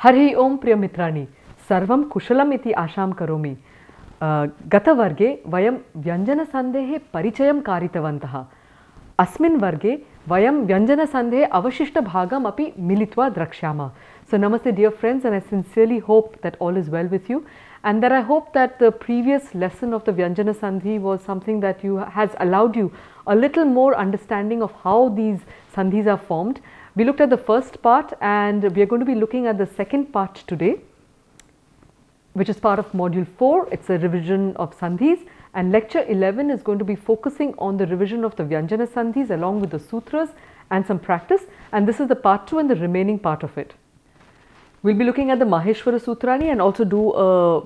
हरि ओम प्रियमित्राणि सर्वं कुशलम् इति आशां करोमि। गतवर्गे वयं व्यञ्जनसन्धेः परिचयं कारितवन्तः। अस्मिन् वर्गे वयं व्यञ्जनसन्धेः अवशिष्टभागम् अपि मिलित्वा द्रक्ष्यामः। So namaste dear friends, and I sincerely hope that all is well with you, and that I hope that the previous lesson of the Vyanjana Sandhi was something that has allowed you a little more understanding of how these sandhis are formed. We looked at the first part and we are going to be looking at the second part today, which is part of module 4. It's a revision of sandhis, and lecture 11 is going to be focusing on the revision of the Vyanjana Sandhis along with the sutras and some practice, and this is the part 2 and the remaining part of it. We'll be looking at the Maheshwara Sutrani and also do a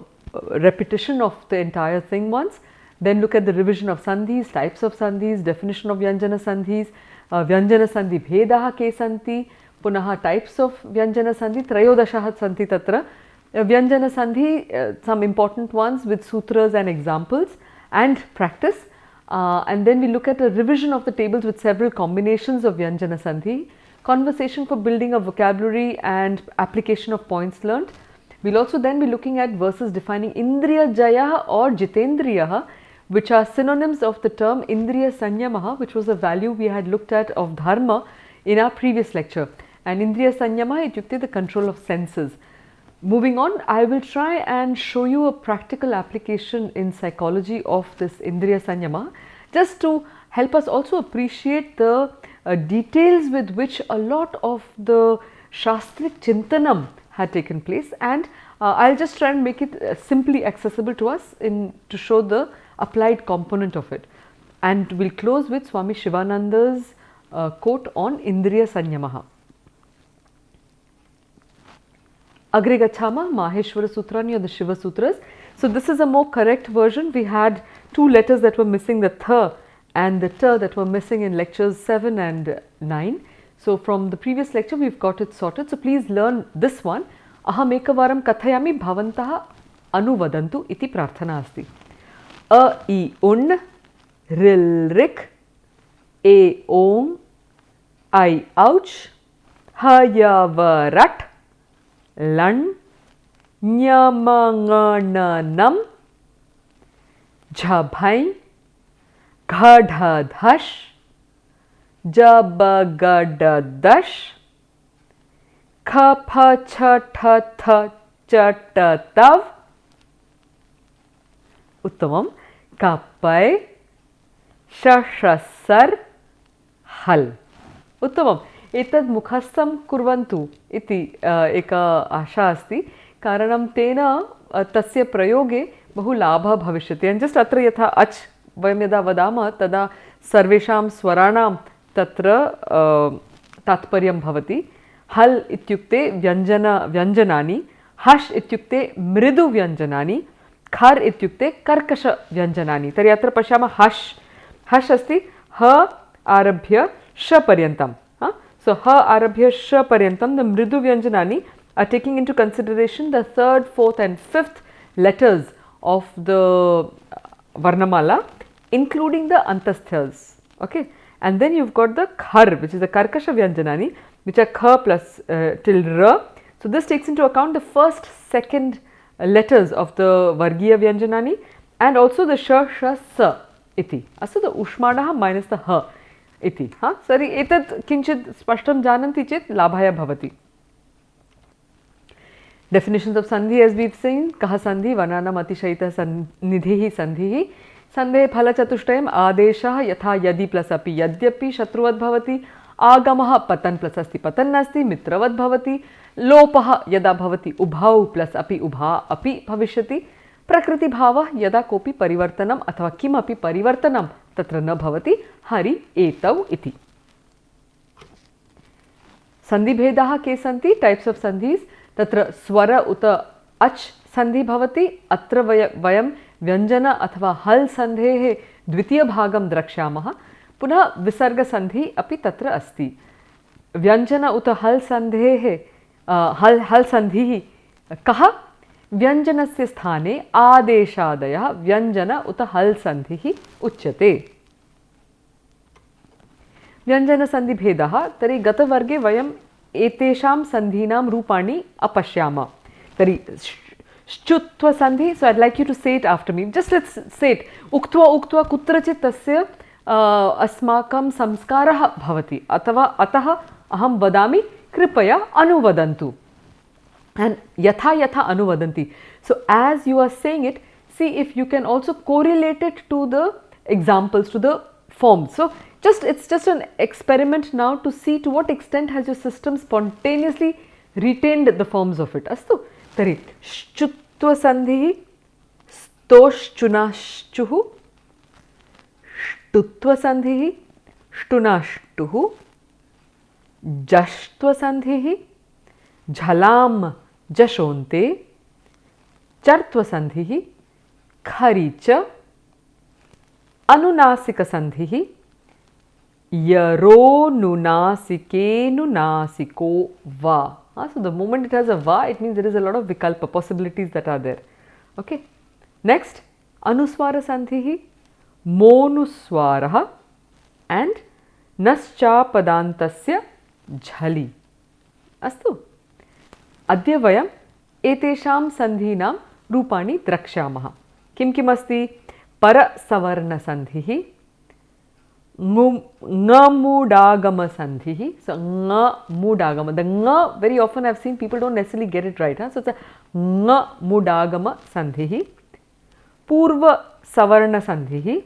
repetition of the entire thing once, then look at the revision of sandhis, types of sandhis, definition of Vyanjana Sandhis, Vyanjana Sandhi Bhedaha ke santi, punaha types of Vyanjana Sandhi, Trayodashaha santi tatra, Vyanjana Sandhi, some important ones with sutras and examples and practice, and then we look at a revision of the tables with several combinations of Vyanjana Sandhi, conversation for building a vocabulary and application of points learnt. We will also then be looking at verses defining Indriya Jaya or Jitendriya, which are synonyms of the term Indriya Sanyamaha, which was a value we had looked at of Dharma in our previous lecture. And Indriya Sanyamaha ityukte the control of senses. Moving on, I will try and show you a practical application in psychology of this Indriya Sanyamaha, just to help us also appreciate the details with which a lot of the Shastrik Chintanam had taken place, and I'll just try and make it simply accessible to us to show the applied component of it. And we'll close with Swami Sivananda's quote on Indriya Sanyamaha. Agre gachama Maheshwara Sutrani or the Shiva Sutras. So this is a more correct version. We had two letters that were missing, the th and the t that were missing in lectures 7 and 9. So from the previous lecture we've got it sorted. So please learn this one. Aham ekavaram kathayami bhavantaha anuvadantu iti prarthana asti. A I un, ril rik, a om, I ouch, ha ya va rat, lan, nya ma nga na nam, jha bhai, gha dha dhash, ja ba ga da dash, kha pha cha tha tha cha ta tav. Uttamam. Kappai shashasar hal. Uttamam. Etad mukhastham kurvantu iti eka asha asti, karanam tena tasya prayoge bahu labha bhavishyati. And just atra yatha ach vayam yada vadama tada sarvesham swaranam tatra tatparyam bhavati. Hal ityukte vyanjanani, hash ityukte mridu vyanjanani, khar ityukte karkasha vyanjanani. Tari atra pashyama hash. Hash asti ha arabhya sha paryantam. So ha arabhya sha paryantam, the mridu vyanjanani are taking into consideration the 3rd, 4th and 5th letters of the Varnamala, including the antasthas. Okay. And then you've got the khar, which is the karkasha vyanjanani, which are kha plus till ra. So this takes into account the 1st, 2nd letters of the Vargiya Vyanjanani and also the sha, sha, sa iti. Also the ushmanaha minus the ha iti. Sari etat kinchit spashtam jananti chet labhaya bhavati. Definitions of sandhi as we've seen: kaha sandhi, vananam atishayita nidhihi sandhihi, sandhe phala chatushtayam adeshah yatha yadi plus api yadyapi shatruvat bhavati, agamaha patan plus asti patan nasti mitravat bhavati, लोपः यदा भवति उभाउ plus अपि उभा अपि भविष्यति, प्रकृति भावः यदा कोपि परिवर्तनम् अथवा किमपि परिवर्तनं तत्र न भवति, हरि एतौ इति. सन्धिभेदाः के सन्ति? Types of sandhis. तत्र स्वर उत अच् सन्धि भवति. अत्र वयं व्यञ्जन अथवा हल् सन्धेः द्वितीय भागं द्रक्ष्यामः. पुनः विसर्ग सन्धि अपि तत्र अस्ति. व्यञ्जन उत हल् सन्धेः हल संधि कः? व्यञ्जनस्य स्थाने आदेशादयः व्यञ्जन उत हल संधि उच्यते. व्यञ्जन संधि भेदः. तर्हि गतवर्गे वयं एतेषां सन्धीनां रूपाणि अपश्याम. तर्हि श्चुत्व सन्धि. So I'd like you to say it after me. Just let's say it. उक्त्वा कुत्रचित् तस्य अस्माकं संस्कारः भवति अथवा अतः अहं वदामि कृपया अनुवदन्तु. And yatha yatha anuvadanti. So as you are saying it, see if you can also correlate it to the examples, to the forms. So it's just an experiment now to see to what extent has your system spontaneously retained the forms of it. Astu. Tari shchutva sandhi, stoshchunashchuhu, shtutva sandhi, shtunashtuhu, jashtva sandhi, झलाम जशोन्ते, चर्त्व संधिः, खरि च, अनुनासिक संधिः, यरोनुनासिकेनुनासिको va. So the moment it has a va, it means there is a lot of vikalpa possibilities that are there. Okay. Next, anuswara sandhiः, monuswarah and naschapadantasya झलि. अस्तु. अद्य वयम् एतेषां सन्धीनां रूपाणि द्रक्ष्यामः. किं किम् अस्ति? परसवर्णसन्धिः, ङमुडागमसन्धिः. So ङमुडागम. The ङ, very often I've seen people don't necessarily get it right. So it's a ङमुडागम सन्धिः. पूर्वसवर्णसन्धिः.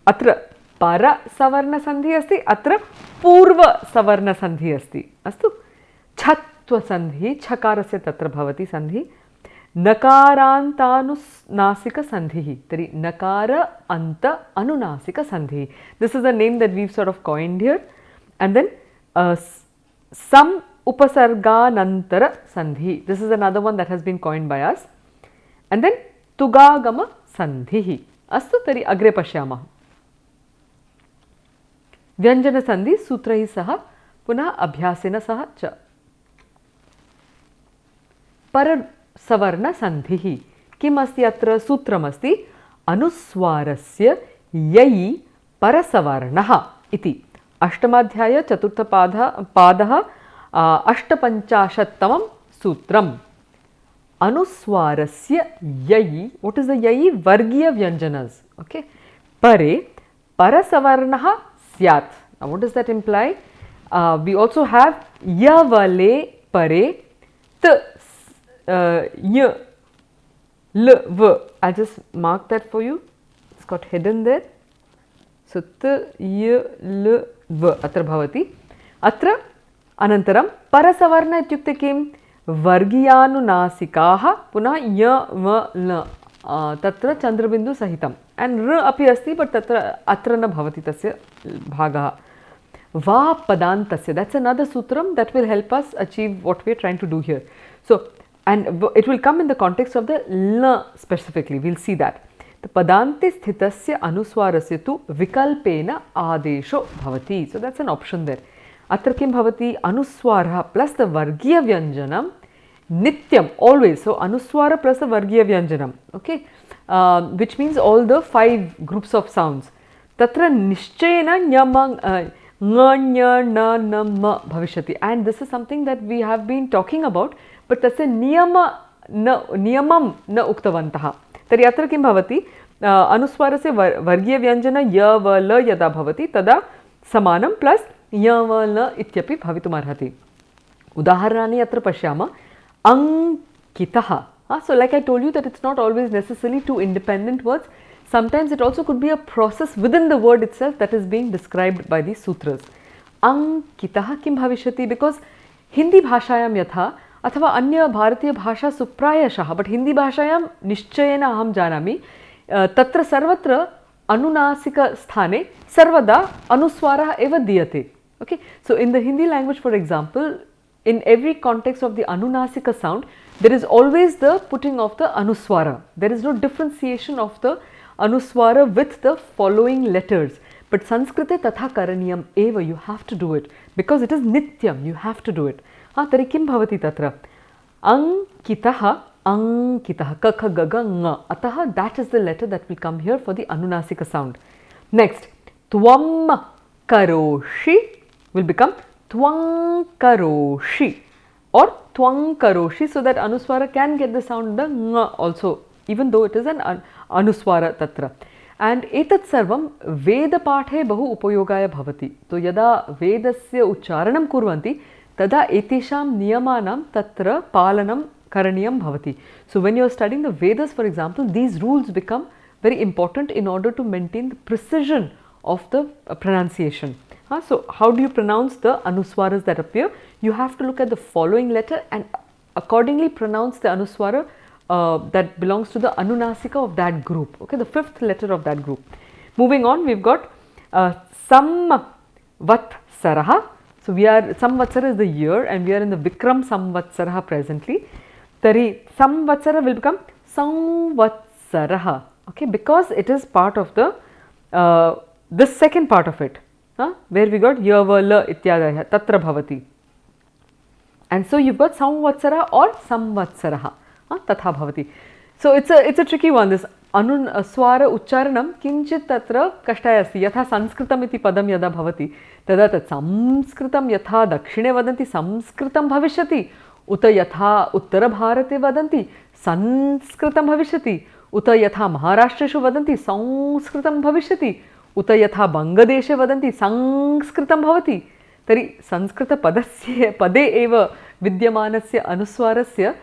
अत्र परसवर्णसन्धिः अस्ति, अत्र पूर्वसवर्णसन्धिः अस्ति. अस्तु. छत्वसन्धिः, छकारस्य तत्र भवति सन्धिः. नकारान्तानुनासिकसन्धिः. तर्हि नकार अन्त अनुनासिकसन्धिः. This is a name that we've sort of coined here. And then sam upasarganantara sandhi. This is another one that has been coined by us. And then tugagama sandhiः. अस्तु. तर्हि अग्रे पश्यामः. व्यञ्जनसन्धि सूत्रैः सह पुनः अभ्यासेन सह च. परसवर्णसन्धिः. किम् अस्ति अत्र? सूत्रमस्ति अनुस्वारस्य यै परसवर्णः इति. अष्टमाध्याय चतुर्थपादः 58तमं सूत्रम्. अनुस्वारस्य यै. What is the यै? वर्गीय व्यञ्जनस्. Okay. परे परसवर्णः स्यात्. Now what does that imply? We also have yavale pare t y l v. I'll just mark that for you. It's got hidden there. So t y l v atra bhavati. Atra anantaram parasavarna ityukte kim? वर्गीयानुनासिकाः पुनः य व ल तत्र चन्द्रबिन्दु सहितम्. And र अपि अस्ति, but तत्र अत्र न भवति तस्य भागः. Va padantasya. That's another sutram that will help us achieve what we are trying to do here. So, and it will come in the context of the la specifically. We'll see that. The padante sthitasya anuswarasya tu vikalpena adesho bhavati. So that's an option there. Atra kim bhavati? Anuswara plus the vargiya vyanjanam nityam, always. So anuswara plus the vargiya vyanjanam. Okay, which means all the 5 groups of sounds. Tatra nishchayena nyamang nya na na ma bhavishati. And this is something that we have been talking about, but tasya niyamam na uktavantaha. तर्हि अत्र किं भवति? अनुस्वारस्य वर्गीय व्यञ्जन य व ल यदा भवति तदा समानं प्लस य व ल इत्यपि भवितुमर्हति. उदाहरणानि अत्र पश्यामः. अंकितः. So like I told you that it's not always necessarily 2 independent words. Sometimes it also could be a process within the word itself that is being described by these sutras. Ankitah kim bhavishati? Because Hindi bhashayam yatha अथवा अन्य भारतीय भाषा सुप्रायशः, but Hindi भाषायां निश्चयेन अहं जानामि तत्र सर्वत्र अनुनासिक स्थाने सर्वदा अनुस्वारः एव दीयते. Okay, so in the Hindi language for example, in every context of the anunasika sound, there is always the putting of the anuswara. There is no differentiation of the anuswara with the following letters. But Sanskrite tatha karaniyam eva, you have to do it because it is nityam, you have to do it. तर्हि किं भवति तत्र? अंकितः अंकितः क ख ग ग ङ. अतः that is the letter that will come here for the anunasika sound. Next, त्वं करोषि will become twang karoshi or twang karoshi, so that anuswara can get the sound the ng also, even though it is an anuswara tatra. And etat sarvam veda pathe bahu upayogaya bhavati. So yada vedasya uchcharanam kurvanti tada etesham niyamanam tatra palanam karaniyam bhavati. So when you are studying the Vedas, for example, these rules become very important in order to maintain the precision of the pronunciation. So how do you pronounce the anuswaras that appear? You have to look at the following letter and accordingly pronounce the anuswara that belongs to the anunasika of that group, okay, the fifth letter of that group. Moving on, we've got Samvatsaraha. So we are, Samvatsara is the year and we are in the Vikram Samvatsaraha presently. Tari Samvatsara will become Samvatsaraha, okay, because it is part of the this second part of it, where we got Yavala Ityadaya Tatra Bhavati. And so you've got Samvatsara or Samvatsaraha. Tatha bhavati. So it's a tricky one. This swara uchcharanam kinchit tatra kashtaya asti. Yatha sanskritam iti padam yada bhavati tada tat sanskritam yatha dakshine vadanti sanskritam bhavishyati uta yatha uttara bharate vadanti sanskritam bhavishyati uta yatha maharashtreshu vadanti sanskritam bhavishyati uta yatha bangadeshe vadanti sanskritam bhavati. Tari sanskrita padasya pade eva vidyamanasya anuswarasya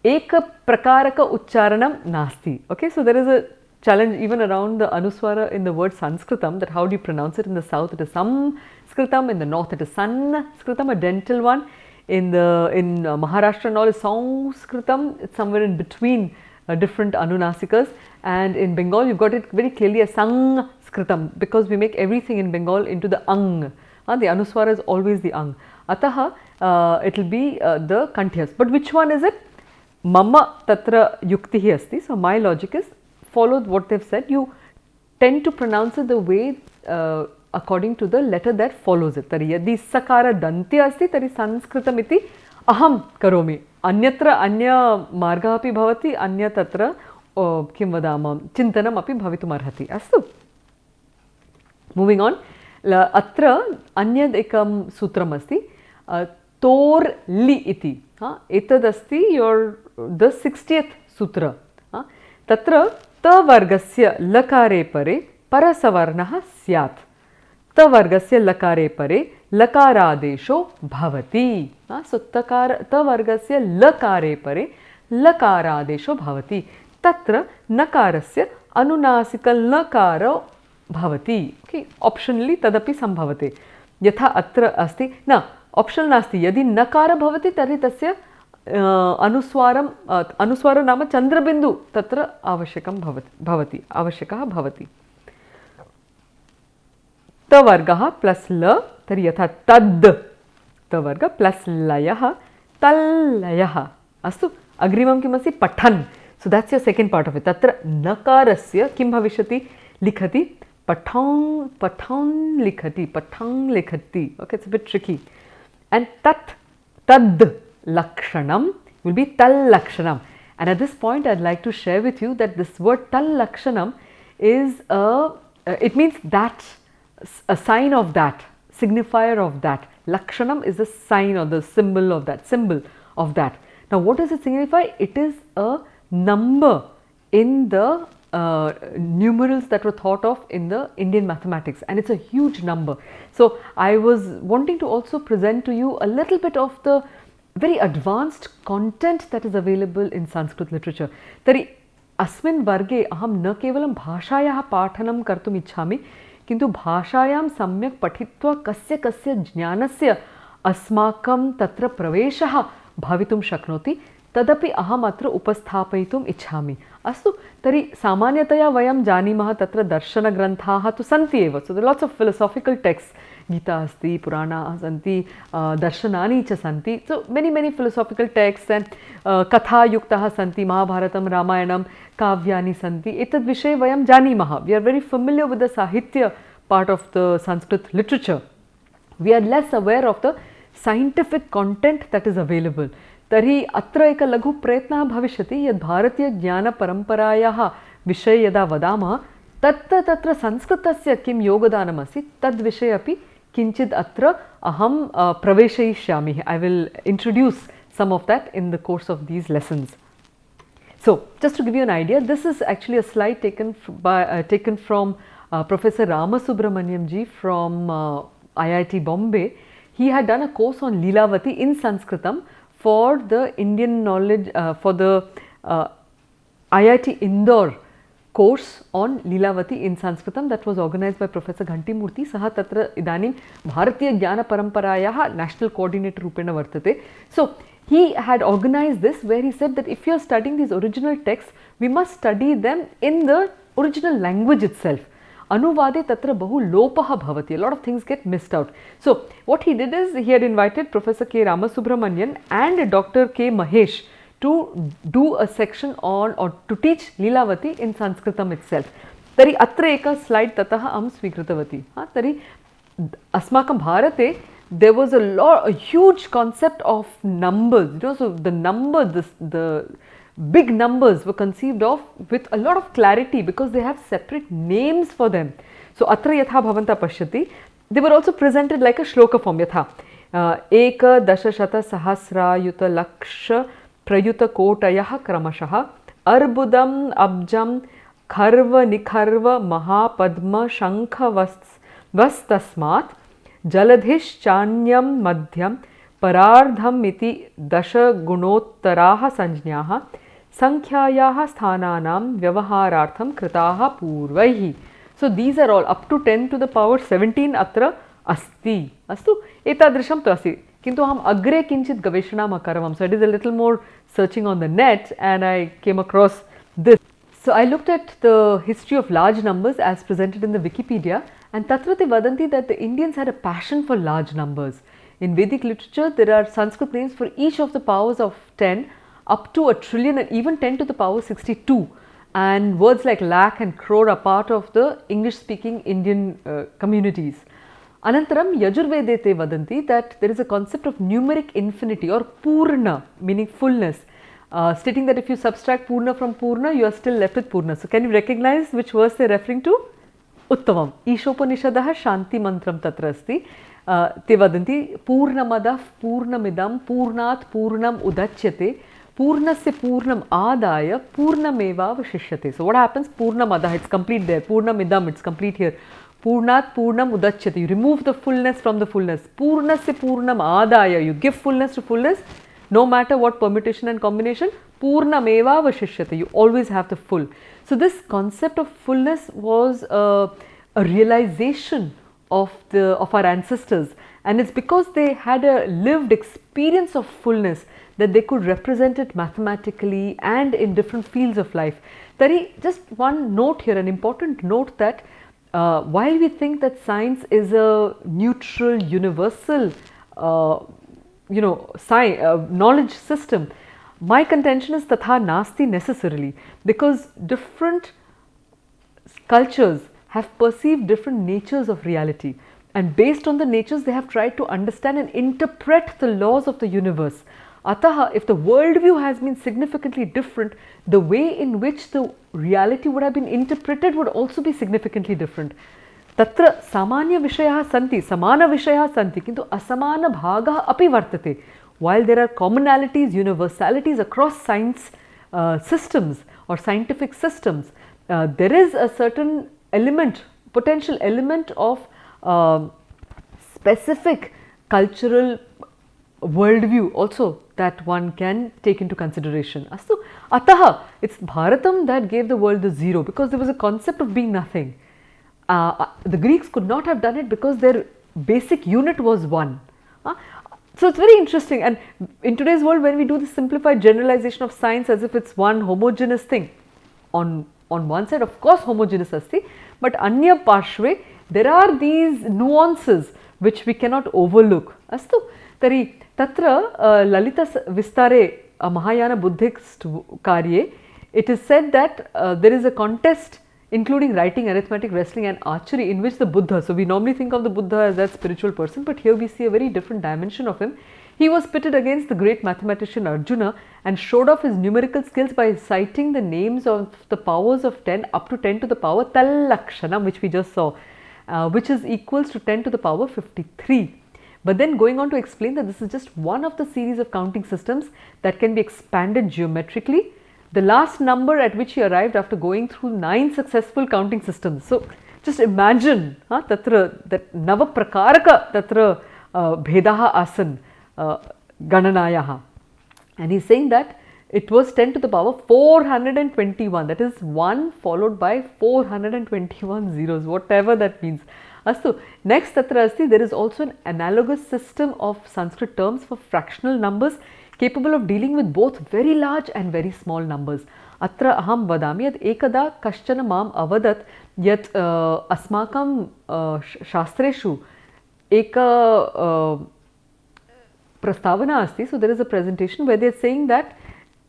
Eka prakaraka uchcharanam nasti. Okay, so there is a challenge even around the anuswara in the word Sanskritam, that how do you pronounce it? In the south it is Samskritam, in the north it is Sanskritam, a dental one. In Maharashtra and all is Sanskritam, it's somewhere in between different anunasikas. And in Bengal you've got it very clearly as Sanskritam, because we make everything in Bengal into the ang. The anuswara is always the ang. Ataha it will be the kantyas. But which one is it? Mama tatra yuktihi asti. So my logic is, follow what they've said. You tend to pronounce it the way according to the letter that follows it. Tari yadi sakara danti asti tari sanskritam iti aham karomi. Anyatra anya marga api bhavati anya tatra kim vadama chintanam api bhavitum arhati. Astu. Moving on. Atra anyad ekam sutram asti. Tor li iti. Etad asti your the 60th sutra. Tatra ta vargasya lakare pare parasavarnaha syat. Ta vargasya lakare pare lakaradesho bhavati. So ta vargasya lakare pare lakaradesho bhavati. Tatra nakarasya anunasikal nakaro bhavati. Okay, optionally tadapi sambhavate. Yatha atra asti. Na optional nasti. Yadi nakara bhavati tari tasya anuswara nama chandrabindu tatra avashyakam bhavati. Avashyakah bhavati. Ta vargaha plus la tari yatha tad. Ta varga plus layaha tallayah. Astu. Agrimam kimasi pathan. So that's your second part of it. Tatra nakarasya kim bhavishyati likhati patang likhati. Okay, it's a bit tricky. And tad lakshanam will be tal lakshanam. And at this point I'd like to share with you that this word tal lakshanam is it means that, a sign of that, signifier of that. Lakshanam is the sign or the symbol of that, Now what does it signify? It is a number in the numerals that were thought of in the Indian mathematics, and it's a huge number. So I was wanting to also present to you a little bit of the very advanced content that is available in Sanskrit literature. Tari asmin varge aham na kevalam bhashayah pathanam kartum ichhami किंतु भाषायां सम्यक् पठित्वा कस्य कस्य ज्ञानस्य अस्माकं तत्र प्रवेशः भवितुं शक्नोति तदपि अहम् अत्र उपस्थापयितुम् इच्छामि। अस्तु, तर्हि सामान्यतया वयं जानीमः तत्र दर्शनग्रन्थाः तु सन्ति एव। So there lots of philosophical text, Gita अस्ति, पुराणाः सन्ति, दर्शनानि च सन्ति। So many philosophical text and कथायुक्ताः सन्ति, महाभारतं, रामायणं, काव्यानि सन्ति। एतद् विषये वयं जानीमः। We are very familiar with the साहित्य part of the Sanskrit literature. We are less aware of the scientific content that is available. तर्हि अत्र एक लघु प्रयत्नः भविष्यति यत् भारतीयज्ञानपरम्परायाः विषये यदा वदामः तत्र संस्कृतस्य किं योगदानमस्ति तद्विषये अपि kinchid atra aham praveshayishyami. I will introduce some of that in the course of these lessons. So, just to give you an idea, this is actually a slide taken from Professor Ramasubramaniam ji from IIT Bombay. He had done a course on Leelavati in Sanskritam for the Indian knowledge, for the IIT Indore course on Leelavati in Sanskritam that was organized by Professor Ghanti Murthy. Saha tatra idanim Bharatiya Jnana Paramparayaha national coordinator rupena vartate. So, he had organized this where he said that if you are studying these original texts, we must study them in the original language itself. Anuvade tatra bahu lopaha bhavati. A lot of things get missed out. So, what he did is he had invited Professor K. Ramasubramanian and Dr. K. Mahesh to do a section on or to teach Leelavati in Sanskritam itself. Tari atra eka slide tataha aham swikritavati. Tari asmakam bharate there was a huge concept of numbers, so the numbers, the big numbers were conceived of with a lot of clarity because they have separate names for them. So, atra yatha bhavanta pashyati, they were also presented like a shloka form, yatha eka dashashata sahasra yuta laksha prayuta kotayah kramashah arbudam abjam kharva nikharva mahapadma shankha vastasmat Jaladhish chanyam madhyam parardham iti dasha gunottaraha sanjnyaha sankhyayaha sthananam vyavaharartham kritaha purvaihi. So, these are all up to 10 to the power 17 atra asti. Astu etadrisham tu asti. Kintu aham agre kinchit gaveshanam akaravam. So, I did a little more searching on the net and I came across this. So, I looked at the history of large numbers as presented in the Wikipedia, and tatrate vadanti that the Indians had a passion for large numbers. In Vedic literature, there are Sanskrit names for each of the powers of 10 up to a trillion and even 10 to the power 62. And words like lakh and crore are part of the English speaking Indian communities. Anantaram Yajurvedete vadanti that there is a concept of numeric infinity or purna, meaning fullness. Stating that if you subtract purna from purna, you are still left with purna. So, can you recognize which verse they are referring to? Uttavam. Ishopanishadaha shanti mantram tatra asti. Te vadanti purnamadah purnamidam purnat purnam udachyate purnasya purnam adaya purnameva vashishyate. So, what happens? Purnamadah, it's complete there. Purnamidam, it's complete here. Purnat purnam udachyate. You remove the fullness from the fullness. Purnasya purnam adaya. You give fullness to fullness. No matter what permutation and combination, purnameva vashishyate, you always have the full. So, this concept of fullness was a realization of our ancestors, and it's because they had a lived experience of fullness that they could represent it mathematically and in different fields of life. Tari, just one note here, an important note that while we think that science is a neutral, universal knowledge system, my contention is tatha nasti necessarily, because different cultures have perceived different natures of reality, and based on the natures they have tried to understand and interpret the laws of the universe. Ataha, if the worldview has been significantly different, the way in which the reality would have been interpreted would also be significantly different. Tatra samanya vishayaha santi, samana vishayaha santi, kintu asamana bhagaha api vartate. While there are commonalities, universalities across science systems or scientific systems, there is a certain element, potential element of specific cultural worldview also that one can take into consideration. Astu, ataha, it's Bharatam that gave the world the zero, because there was a concept of being nothing. The Greeks could not have done it because their basic unit was one. So, it's very interesting, and in today's world when we do the simplified generalization of science as if it's one homogeneous thing, on one side of course homogeneous asti, but anya parshve there are these nuances which we cannot overlook. Astu, tari tatra Lalita Vistare Mahayana Buddhist karye, it is said that there is a contest including writing, arithmetic, wrestling and archery, in which the Buddha, so we normally think of the Buddha as that spiritual person, but here we see a very different dimension of him. He was pitted against the great mathematician Arjuna and showed off his numerical skills by citing the names of the powers of 10 up to 10 to the power Talakshanam, which we just saw. which is equals to 10 to the power 53. But then going on to explain that this is just one of the series of counting systems that can be expanded geometrically. The last number at which he arrived after going through 9 successful counting systems. So just imagine tatra that navaprakaraka tatra bhedaha asan gananayaha, and he's saying that it was 10 to the power 421, that is 1 followed by 421 zeros, whatever that means. Astu, next tatra asti, there is also an analogous system of Sanskrit terms for fractional numbers capable of dealing with both very large and very small numbers. Atra aham vadami yat ekada kaschana mam avadat yat asmakam shastreshu eka prastavana asti. So there is a presentation where they are saying that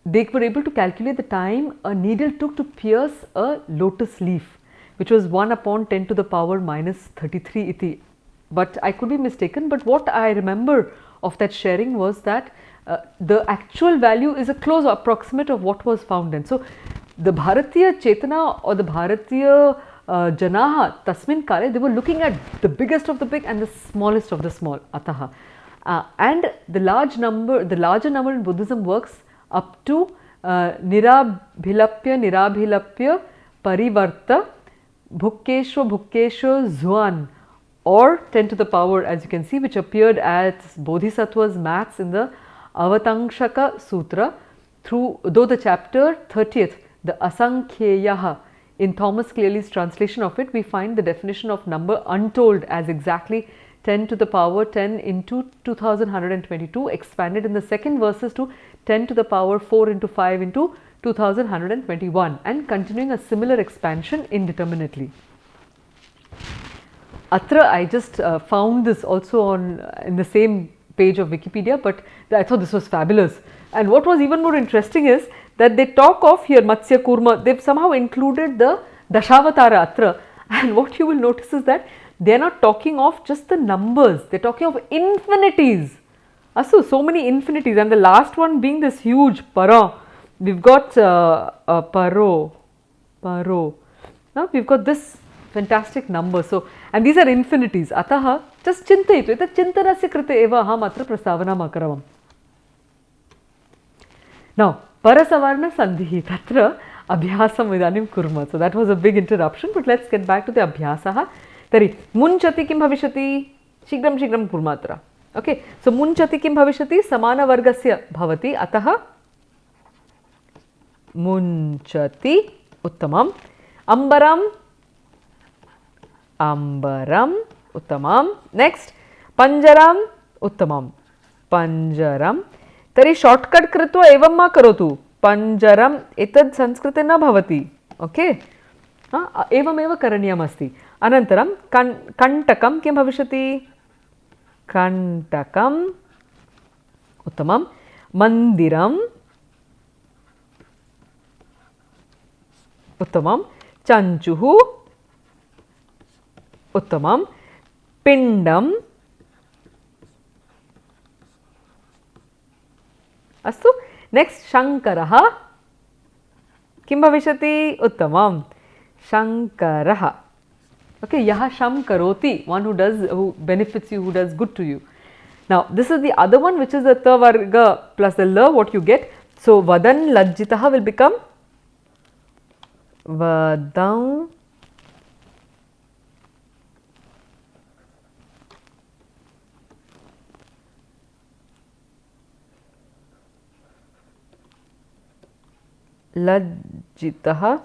they were able to calculate the time a needle took to pierce a lotus leaf, which was 1 upon 10 to the power minus 33 iti. But I could be mistaken, but what I remember of that sharing was that the actual value is a close approximate of what was found then. So the Bharatiya Chetana or the Bharatiya Janaha Tasmin Kale, they were looking at the biggest of the big and the smallest of the small, Ataha. And the larger number in Buddhism works up to Nirabhilapya Parivarta Bhukkeshwa Zuan, or 10 to the power, as you can see, which appeared as Bodhisattva's maths in the Avatanshaka Sutra, though the chapter 30th, the Asankheyaha, in Thomas Clearly's translation of it, we find the definition of number untold as exactly 10 to the power 10 into 2122, expanded in the second verses to 10 to the power 4 into 5 into 2121, and continuing a similar expansion indeterminately. Atra, I just found this also in the same page of Wikipedia, but I thought this was fabulous. And what was even more interesting is that they talk of here Matsya Kurma, they've somehow included the Dashavatara Atra, and what you will notice is that they are not talking of just the numbers, they are talking of infinities. So many infinities, and the last one being this huge Para. We've got Paro. Now we've got this fantastic number. So, and these are infinities. Ataha, just chintayitu. Eta chintanasya krite eva aham atra prastavanam akaravam. Now, Parasavarna Sandhihi tatra abhyasam idanim kurma. So that was a big interruption, but let's get back to the abhyasaha. Tari, munchati kim bhavishati? Shigram kurmatra. Okay, so munchati kim bhavishati? Samana vargasya bhavati. Ataha munchati uttamam. Ambaram uttamam. Next, panjaram uttamam. Panjaram. Tari shortcut kritva evam ma karotu. Panjaram etad Sanskrite na bhavati. Okay. Evam eva karaniyam asti. Anantaram kantakam kim bhavishati? Kantakam uttamam. Mandiram uttamam. Chanchuhu uttamam. Pindam astu. Next, Shankaraha kim bhavishati? Uttamam. Shankaraha. Okay, yaha sham karoti, one who benefits you, who does good to you. Now, this is the other one, which is the ta varga plus the la, what you get. So, vadan lajjitaha will become vadam lajjitaha.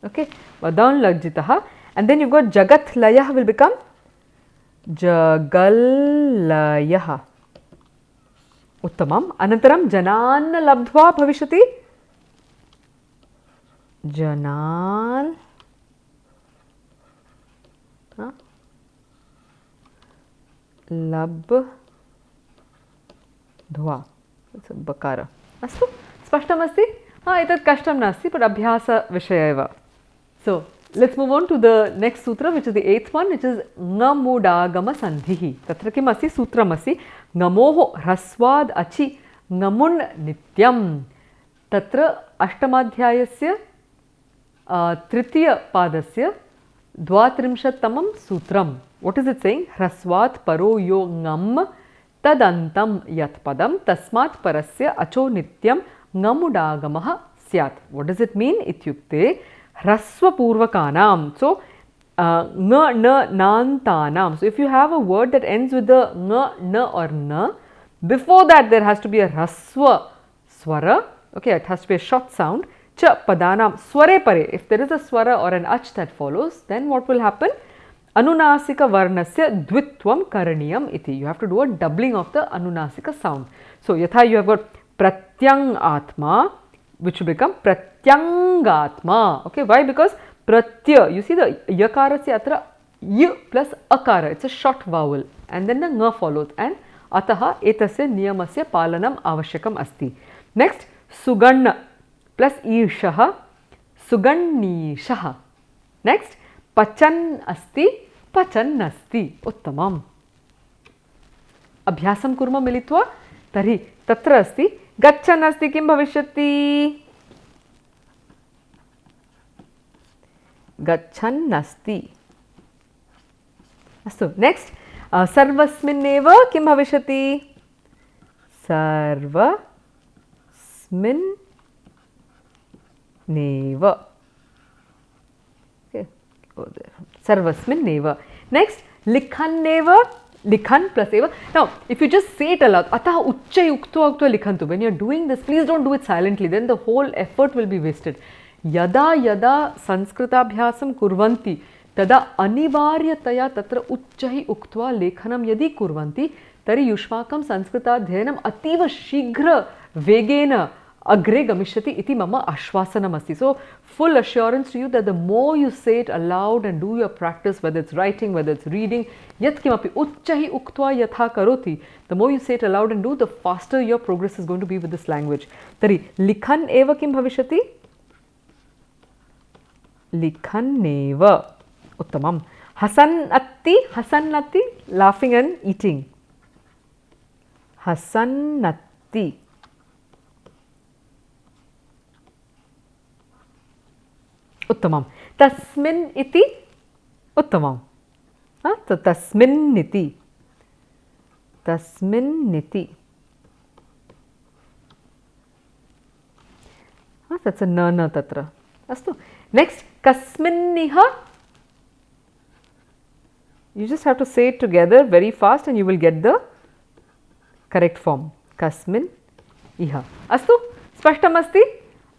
Okay, vadam lajjitaha, and then you've got jagat layah will become jagalayah. Uttamam. Anantaram janan labdhva bhavishati? Janan labdhva. That's a bakara. Astu? Spashtam asti? Etat kashtam nasti, but abhyasa vishaya eva. So, let's move on to the next sutra, which is the 8th one, which is ngamudagama sandhihi. Tatra kim asti? Sutram asti. Ngamoho hraswad achi ngamun nityam. Tatra ashtamadhyayasya तृतीयपादस्य 32तमं सूत्रं. What is it saying? ह्रस्वात् परो यो ङम् तदन्तं यत् पदं तस्मात् परस्य अचो नित्यं ङमुडागमः स्यात्. What does it mean? इत्युक्ते ह्रस्वपूर्वकानां. So ng, n, nantanam. So if you have a word that ends with the ng, n or n, before that there has to be a hraswa swara. Okay, it has to be a short sound. Cha padanam sware pare. If there is a swara or an ach that follows, then what will happen? Anunasika varnasya dvitvam karaniyam iti. You have to do a doubling of the anunasika sound. So yatha you have got pratyang atma, which will become pratyangatma. Okay, why? Because pratya, you see the yakarasya atra y plus akara, it's a short vowel, and then the nga follows, and ataha etasya niyamasya palanam avashyakam asti. Next, suganna plus ishaha, sugannishaha. Next, pachan asti, pachan asti. Uttamam. Abhyasam kurma militva tarhi tatra asti gachan asti kim bhavishyati? Gachan asti. Astu. Next, sarvasminneva kim bhavishyati? Sarvasminneva. Okay, go there. Sarvasminneva. Next, likhanneva. Likhan plus eva. Now, if you just say it aloud, ataha uchcha yuktva uktva likhantu. When you are doing this, please don't do it silently. Then the whole effort will be wasted. Yada yada sanskritabhyasam kurvanti tada anivaryataya tatra uchchahi uktva lekhanam yadi kurvanti tari yushmakam sanskritadhyanam ativa shighra vegena agre gamishyati iti mama ashvasanam asti. So full assurance to you that the more you say it aloud and do your practice, whether it's writing, whether it's reading, yat kimapi uchchahi uktva yatha karoti, the more you say it aloud and do, the faster your progress is going to be with this language. Tari likhan eva kim bhavishyati? Likhanneva. Uttamam. Hasannati, laughing and eating. Hasannati. Uttamam. Tasmin iti. Uttamam. So tasmin niti. Tasmin niti. That's a nana tatra. Astu. Next, kasminniha. You just have to say it together very fast and you will get the correct form. Kasmin iha. Astu. Spashtam asti.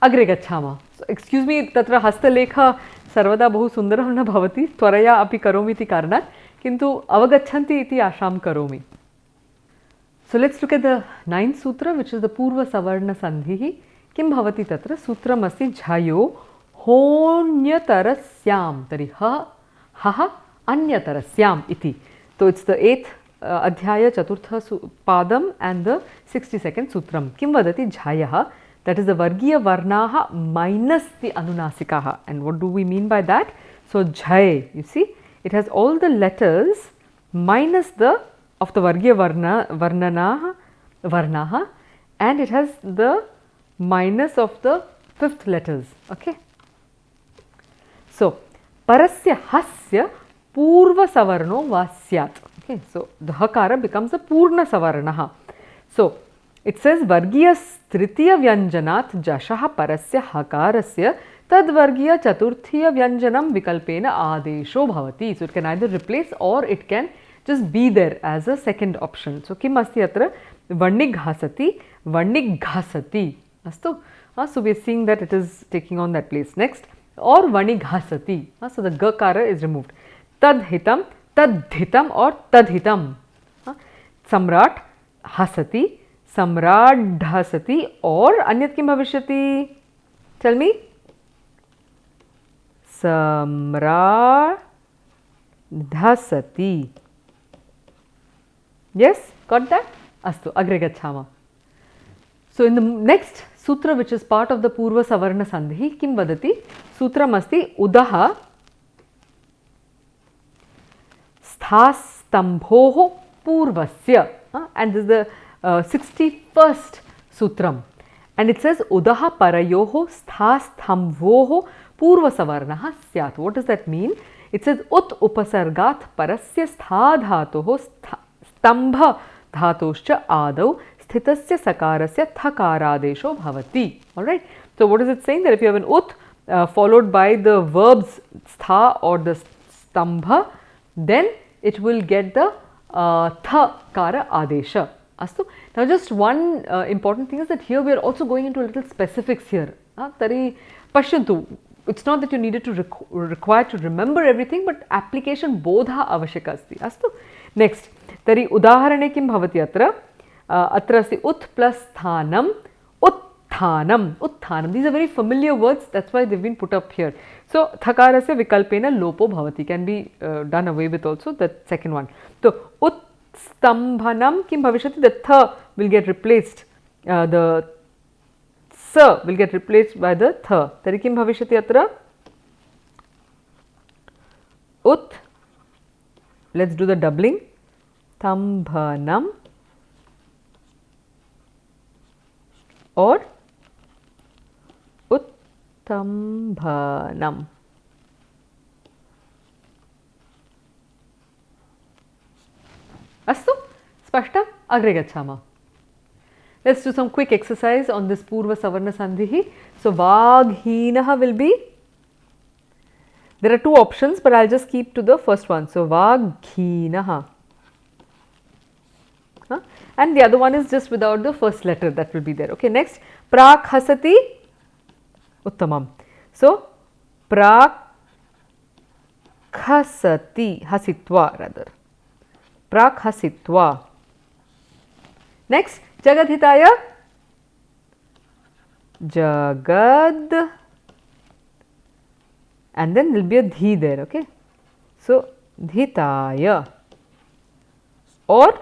Agre gachhama. So, excuse me, tatra hastalekha sarvada bahu sundaram na bhavati. Tvaraya api karomi iti karanat. Kintu avagachanti iti asham karomi. So, let's look at the 9th sutra, which is the Purva Savarna Sandhihi. Kim bhavati tatra? Sutram asti jhayo honyatarasyam. Tari ha, ha, anyatarasyam iti. So, it's the 8th adhyaya, chaturtha padam and the 62nd sutram. Kim vadati jhayaha? That is the Vargiya Varnaha minus the Anunasikaha. And what do we mean by that? So, Jhay, you see, it has all the letters minus the of the Vargiya Varnaha, and it has the minus of the 5th letters. Okay. So, Parasya Hasya Purva Savarno Vasyat. Okay. So, the Hakara becomes a Purna Savarnaha. So, it says Vargiyas Tritiya Vyanjanat Jashaha Parasya Hakarasya Tad Vargiya Chaturthiya Vyanjanam Vikalpena Adesho Bhavati. So, it can either replace or it can just be there as a second option. So, Kim Asti Atra Varnighasati Varnighasati. Astu. So, we are seeing that it is taking on that place. Next, or Varnighasati. So, the Gakara is removed. Tadhitam, Tadhitam or Tadhitam. Samrat Hasati. Samradhasati or anyat kim bhavishyati? Tell me. Samradhasati. Yes, got that? Astu, agre gachhama. So, in the next sutra, which is part of the Purva Savarna Sandhi, kim vadati? Sutram asti udaha sthastambhoho purvasya. And this is the 61st sutram, and it says udaha parayoho sthasthamvoho purva savarnah syat. What does that mean? It says ut upasargat parasya stha dhatoh stambha dhatoscha adau sthitasya sakarasya thakaradesho bhavati. Alright. So what is it saying? That if you have an ut followed by the verbs stha or the stambha, then it will get the thakara adesha. Astu. Now just one important thing is that here we are also going into a little specifics here. Tari pashyantu. It's not that you needed to required to remember everything, but application bodha avashyaka asti. Astu. Next, tari udaharane kim bhavati atra? Atra asti ut plus sthanam, utthanam, utthanam. These are very familiar words, that's why they've been put up here. So, thakarasya vikalpena lopo bhavati can be done away with also, the second one. So, utstambhanam kim bhavishyati? The tha will get replaced, the sa will get replaced by the tha. Tari kim bhavishyati atra? Ut, let's do the doubling, stambhanam or uttambhanam. Astu, spashtam, agre gacchama. Let's do some quick exercise on this purva savarna sandhi. So vaghinaha will be, there are two options, but I'll just keep to the first one. So vaghinaha. And the other one is just without the first letter, that will be there. Okay, next, prak hasati uttamam. So prak hasati, hasitva rather, prak hasitva. Next, jagadhitaya, jagad, and then there will be a dhi there. Okay, so dhitaya, or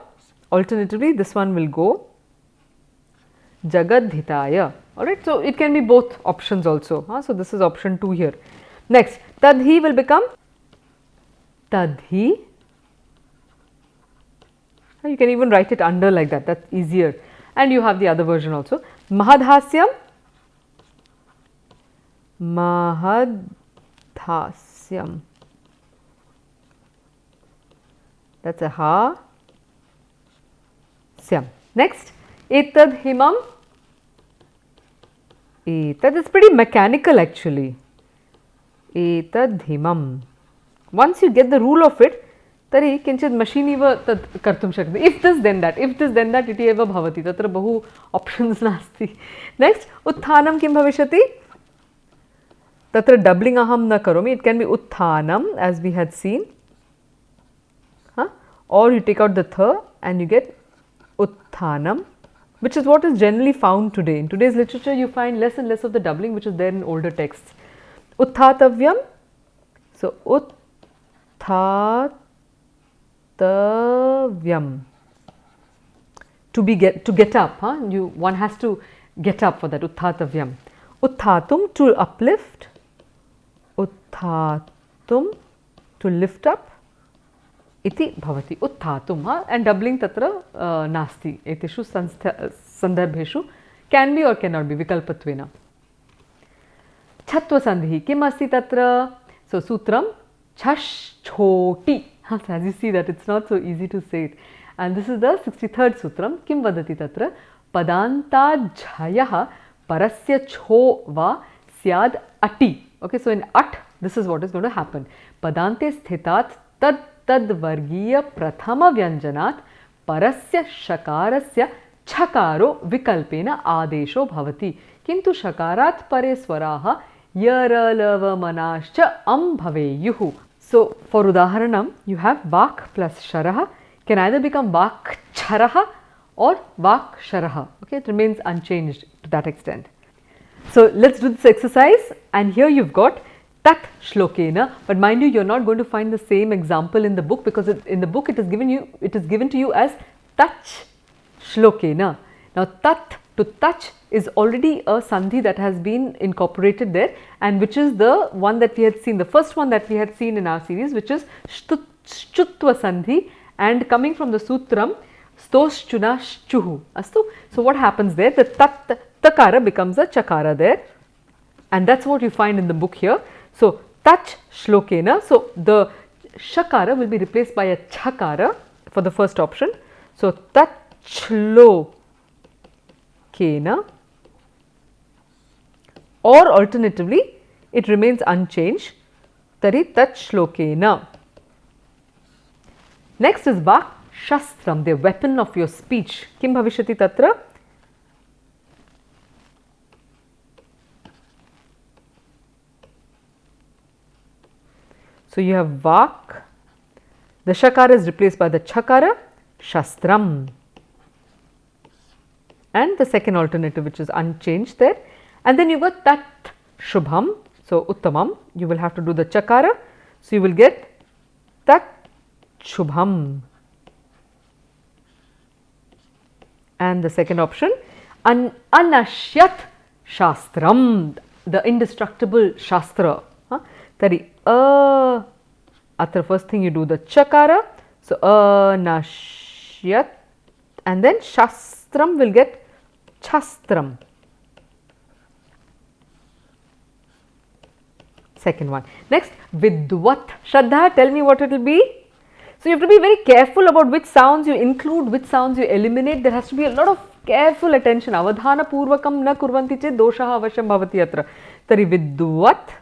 alternatively this one will go jagadhitaya. Alright, so it can be both options also. So this is option 2 here. Next, tadhi will become tadhi. You can even write it under like that, that's easier. And you have the other version also. Mahadhasyam, mahadhasyam. That's a ha. Syam. Next, etad himam. Etad is pretty mechanical actually. Etad himam. Once you get the rule of it, tari kinchit machiniva tad kartum shakti. If this then that, if this then that, iti eva bhavati. Tatra bahu options nasti. Next, utthanam kim bhavishyati? Tatra doubling aham na karomi. It can be utthanam as we had seen. Or you take out the tha and you get utthanam, which is what is generally found today. In today's literature, you find less and less of the doubling, which is there in older texts. Utthatavyam. So, uttatavyam. To get up. One has to get up for that. Uttatavyam. Utthatum, to uplift. Utthatum, to lift up. Iti bhavati utthatum, and doubling tatra nasti. Eteshu sandarbheshu can be or cannot be vikalpatvena. Chatva sandhi kim asti tatra? So sutram chash choti. As you see that it's not so easy to say it. And this is the 63rd sutram. Kim vadati tatra? Padanta jhayaha parasya cho va syad ati. Okay, so in at, this is what is going to happen. Padante sthitat tad तद्वर्गीय प्रथम व्यंजनात् परस्य शकारस्य छकारो विकल्पेन आदेशो भवति, किंतु शकारात् परे स्वराः यरलवमनाश्च अम भवेयुः. So for udaharanam, you have vak plus sharah can either become vak charah or vak sharah. Okay, it remains unchanged to that extent. So let's do this exercise, and here you've got tat shlokena, but mind you, you're not going to find the same example in the book, because in the book it is given to you as touch shlokena. Now tat, to touch, is already a sandhi that has been incorporated there, and which is the one that we had seen, the first one that we had seen in our series, which is shutva sandhi, and coming from the sutram stoshchuna shchuhu. Astu. So what happens there? The tat takara becomes a chakara there, and that's what you find in the book here. So tach shlokena, so the shakara will be replaced by a chakara for the first option. So tach shlokena, or alternatively it remains unchanged, tari tach shlokena. Next is vak shastram, the weapon of your speech. Kim bhavishyati tatra? So you have vak, the shakara is replaced by the chakara, shastram, and the second alternative which is unchanged there, and then you got tat shubham, so uttamam, you will have to do the chakara, so you will get tat shubham, and the second option anashyat shastram, the indestructible shastra. Tari atra first thing you do the chakara, so anashyat, and then shastram will get chastram. Second one. Next, vidvat. Shraddha, tell me what it will be. So you have to be very careful about which sounds you include, which sounds you eliminate. There has to be a lot of careful attention. Avadhana purvakam na kurvanti che doshaha avashyam bhavati atra. Tari vidvat.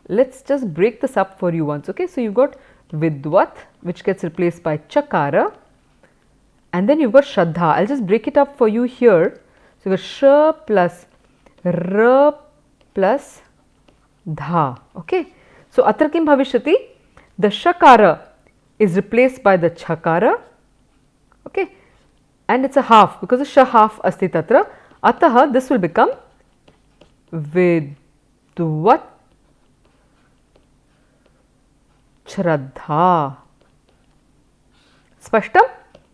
Let's just break this up for you once, okay. So you've got vidvat, which gets replaced by chakara, and then you've got shraddha. I'll just break it up for you here. So you've got sh plus r plus dha, okay. So atra kim bhavishyati, the shakara is replaced by the chakara, okay, and it's a half because the sh half asti tatra, ataha this will become vidvat shraddha. Spashtam?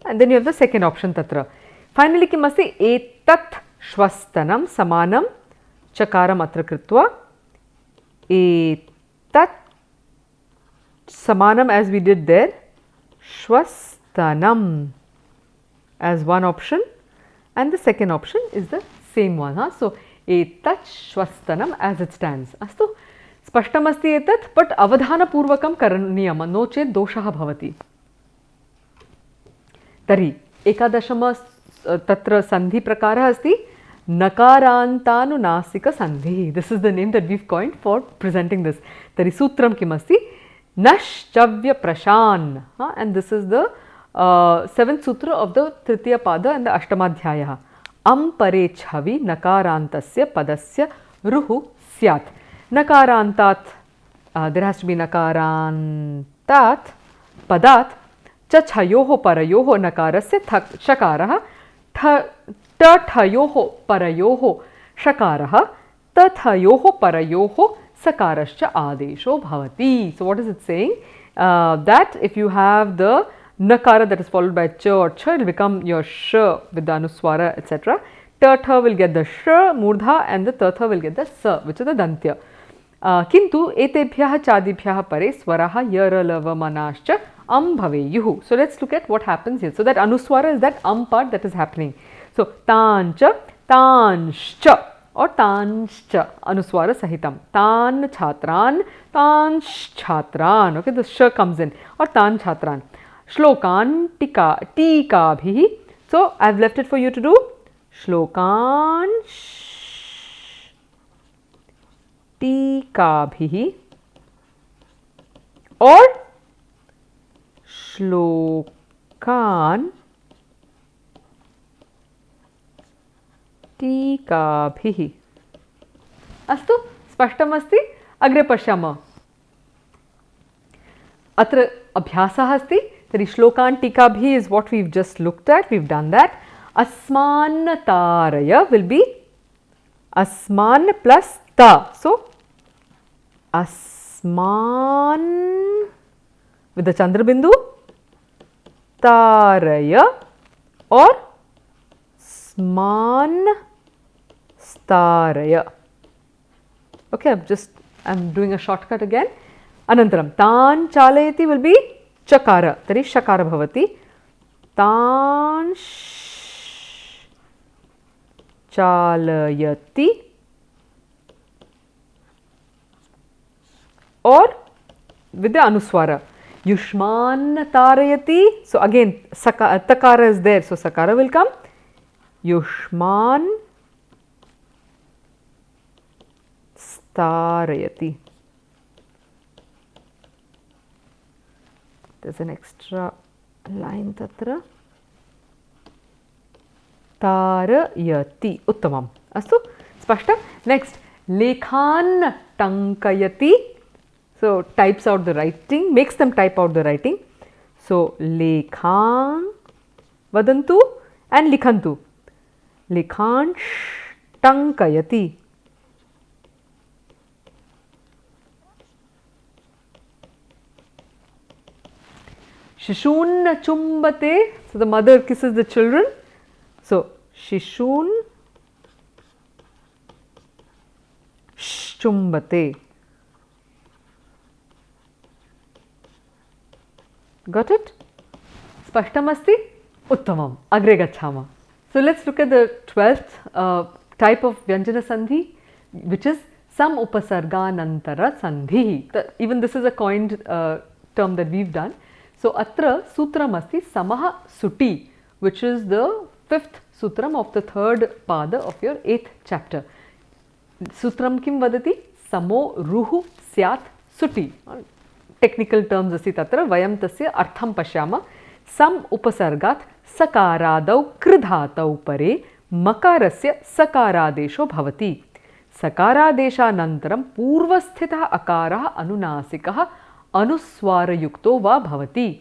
And then you have the second option tatra. Finally kim asti, etat shwastanam samanam chakaram atra kritva, etat samanam as we did there, shwastanam as one option, and the second option is the same one. So etat shwastanam as it stands. Astu spashtam asti etat, but avadhana purvakam karaniyam, no chet doshaha bhavati. Tari ekadashama tatra sandhi prakara asti nakarantanunasika sandhi. This is the name that we've coined for presenting this. Tari sutram kim asti, nash-chavya prashan, and this is the 7th sutra of the Tritiya pada and the Ashtamadhyaya. Am pare chhavi nakarantasya padasya ruhu syat. Nakarantat, there has to be nakarantat padat chachayoho parayoho nakarasya shakaraha tathayoho parayoho shakaraha tathayoho parayoho sakarascha adesho bhavati. So what is it saying? That if you have the nakara that is followed by ch or ch, it will become your sh with the anuswara, etc. Tatha will get the sh murdha and the tatha will get the sa, which is the dantya. Kintu etebhyah chadibhyah pare swaraha yara lava manascha am bhaveyuhu. So let's look at what happens here. So that anuswara is that part that is happening. So tancha, tanshcha or tanshcha anuswara sahitam. Tan chatran, tansh chatran. Okay, the sh comes in, or tan chatran. Shlokan tika bhihi. So I've left it for you to do. Shlokan tika bhihi or shlokan tika bhihi. Astu spashtam asti, agre pashyama. Atra abhyasah asti, tari shlokan tika bhi is what we've just looked at, we've done that. Asman taraya will be asman plus ta. So asman with the chandra bindu, taraya or sman staraya. Okay, I'm doing a shortcut again. Anantaram tan chalayati will be chakara, tari shakara bhavati. Tan chalayati or with the anuswara. Yushman tarayati. So again takara is there, so sakara will come. Yushman starayati. There is an extra line tatra. Tarayati. Uttamam. Astu? Spashta? Next. Lekhan tankayati. So types out the writing, makes them type out the writing. So lekhan vadantu and likhantu. Lekhan tankayati. Shishun chumbate. So the mother kisses the children. So shishun chumbate. Got it? Spashtam asti? Uttamam. Agre gachhama. So let's look at the 12th type of Vyanjana Sandhi, which is Sam Upasarganantara Sandhi. Even this is a coined term that we've done. So atra sutram asti Samaha Suti, which is the 5th sutram of the 3rd pada of your 8th chapter. Sutram kim vadati? Samo ruhu syat suti. Technical terms asti tatra vayam tasya artham pashyama. Sam upasargat sakaradau kridhatau pare makarasya sakaradesho bhavati. Sakaradeshanantaram purvasthitah akarah anunasikah anuswarayukto va bhavati.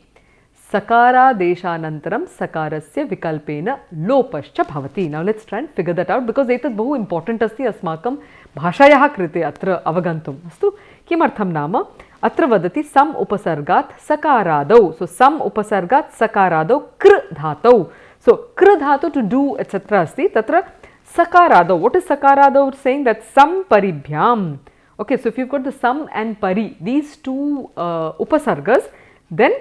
Sakaradeshanantaram sakarasya vikalpena lopascha bhavati. Now let's try and figure that out, because etat bahu important asti asmakam bhashayah krite atra avagantum. Astu kimartham nama atra vadati sam upasargat sakaradau. So sam upasargat sakaradau kr dhatau. So kr dhatu to do etc. asti tatra sakaradau. What is sakaradau saying? That sam paribhyam. Okay, so if you've got the sam and pari, these two upasargas, then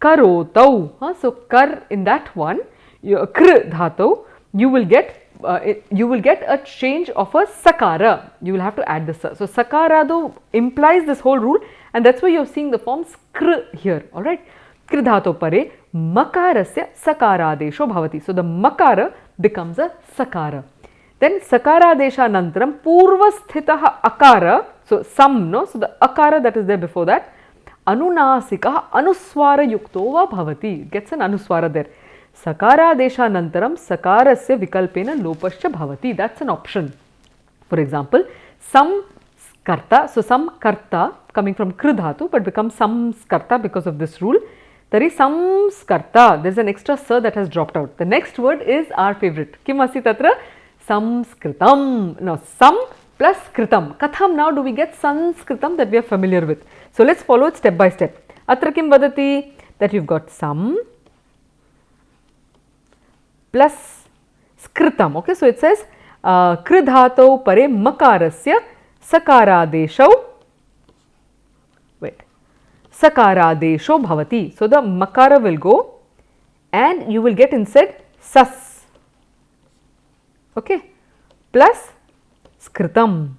karotau. So kar in that one, kr dhatau, you will get a change of a sakara. You will have to add the sa. So sakarado implies this whole rule, and that's why you are seeing the form skr here. Alright. Kr dhatu pare makarasya sakaradesho bhavati. So the makara becomes a sakara. Then sakaradesha nantaram purvasthitah akara. So sam, no? So the akara that is there before that, anunasika anuswara yukto va bhavati. Gets an anuswara there. Sakaradesha nantaram sakarasya vikalpena lopascha bhavati. That's an option. For example, sam karta. So sam karta coming from kr dhatu but becomes sam karta because of this rule. There is sam karta. There is an extra sa that has dropped out. The next word is our favorite. Kim asti tatra? Samskritam. Now sam plus kritam. Katham now do we get Sanskritam that we are familiar with. So let's follow it step by step. Atra kim vadati? That you've got sam plus skritam. Okay, so it says kridhatau pare makarasya sakaradeshau. Wait. Sakaradesho bhavati. So the makara will go and you will get instead sas. Okay, plus skritam.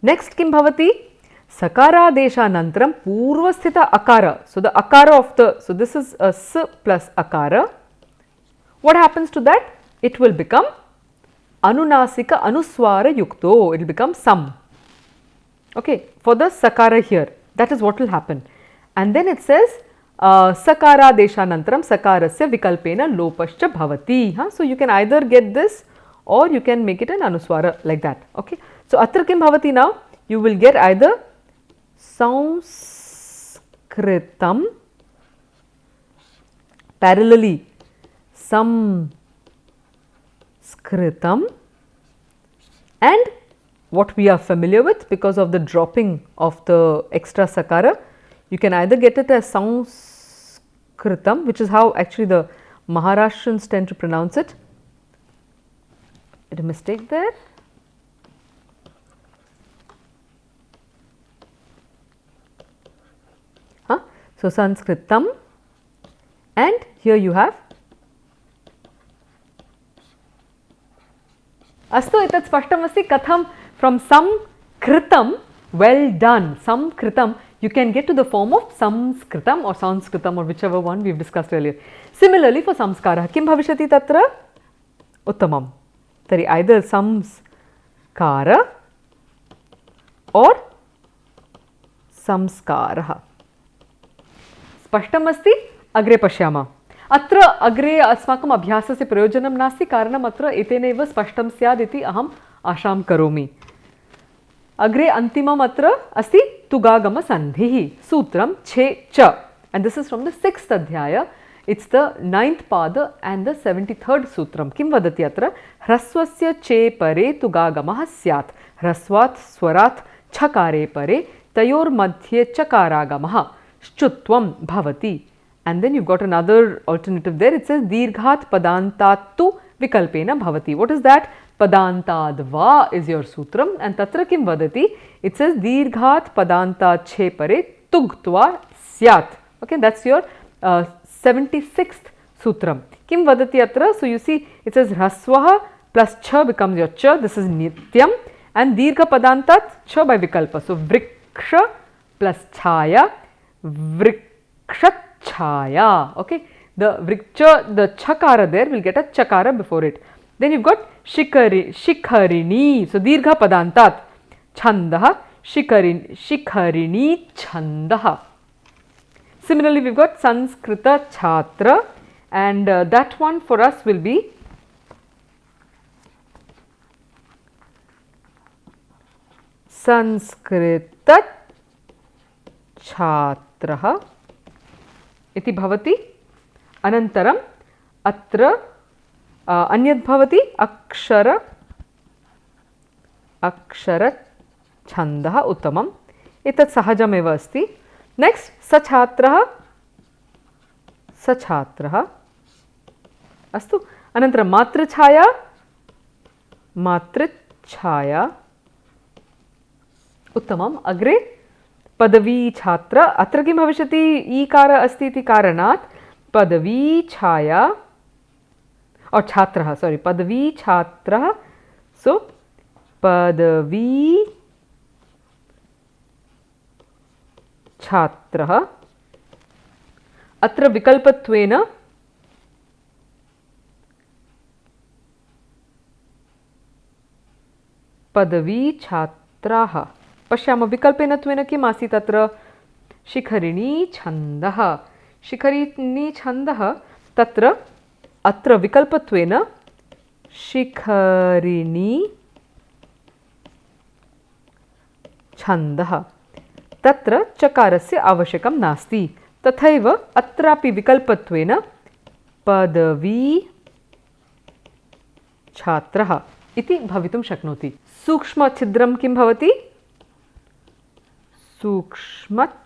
Next kim bhavati? Sakaradesha nantaram purvasthita akara. So the akara of the, so this is a s plus akara. What happens to that? It will become anunasika anuswara yukto. It will become sam. Okay, for the sakara here, that is what will happen. And then it says sakaradesha nantaram sakarasya vikalpena lopascha bhavati. So you can either get this or you can make it an anuswara like that. Okay, so atra kim bhavati now? You will get either Sanskritam, parallelly Samskritam, and what we are familiar with because of the dropping of the extra sakara, you can either get it as Sanskritam, which is how actually the Maharashtrians tend to pronounce it. Did a mistake there? So Sanskritam, and here you have Astu etat spashtam asti katham from Samkritam well done, samkritam, you can get to the form of samskritam or sanskritam or whichever one we've discussed earlier. Similarly for samskara, kim bhavishyati tatra? Uttamam. Tari either samskara or samskaraha. स्पष्टम् अस्ति? अग्रे पश्यामः. अत्र अग्रे अस्माकम् अभ्यासस्य प्रयोजनं नास्ति, कारणम् अत्र एतेनैव स्पष्टं स्यात् इति अहम् आशां करोमि. अग्रे अन्तिमम् अत्र अस्ति तुगागमसन्धिः. सूत्रं छे च. And this is from the 6th अध्याय. It's the 9th pada and the 73rd सूत्रं. किं वदति अत्र? ह्रस्वस्य चे परे तुगागमः स्यात्. ह्रस्वात् स्वरात् छकारे परे तयोर्मध्ये चकारागमः श्चुत्वं भवति. And then you've got another alternative there. It says dirghat padantat tu vikalpena bhavati. What is that? Padantadva is your sutram. And tatra kim vadati? It says dirghat padantat che pare tugtva syat. Okay, that's your 76th sutram. Kim vadati atra? So you see, it says hraswaha plus cha becomes your cha. This is nityam. And dirgha padantat cha by vikalpa. So vriksha plus chaya. Vrikshat chaya. Okay, the vriksha, the chakara there will get a chakara before it. Then you've got shikharini. So dirgha padantat chandaha shikharini chandaha. Similarly, we've got Sanskrita chhatra, and that one for us will be Sanskrita छात्रः इति भवति. अनन्तरम् अत्र अन्यद् भवति अक्षरछन्दः. उत्तमम्, एतत् सहजमेव अस्ति. नेक्स्ट् सछात्रः अस्तु. अनन्तरं मातृछाया. उत्तमम्. अग्रे पदवी छात्र. अत्र किं भविष्यति? ईकार अस्ति इति कारणात् पदवी छाया और छात्रः, सॉरी, पदवी छात्रः. सो पदवी छात्रः. अत्र विकल्पत्वेन पदवी छात्राः. पश्यामः विकल्पेन त्वेन किम् आसीत् अत्र? शिखरिणी छन्दः. शिखरिणी छन्दः तत्र अत्र विकल्पत्वेन शिखरिणी छन्दः. तत्र चकारस्य आवश्यकं नास्ति. तथैव अत्रापि विकल्पत्वेन पदवी छात्रः इति भवितुं शक्नोति. सूक्ष्मछिद्रं किं भवति? सूक्ष्मछिद्रं,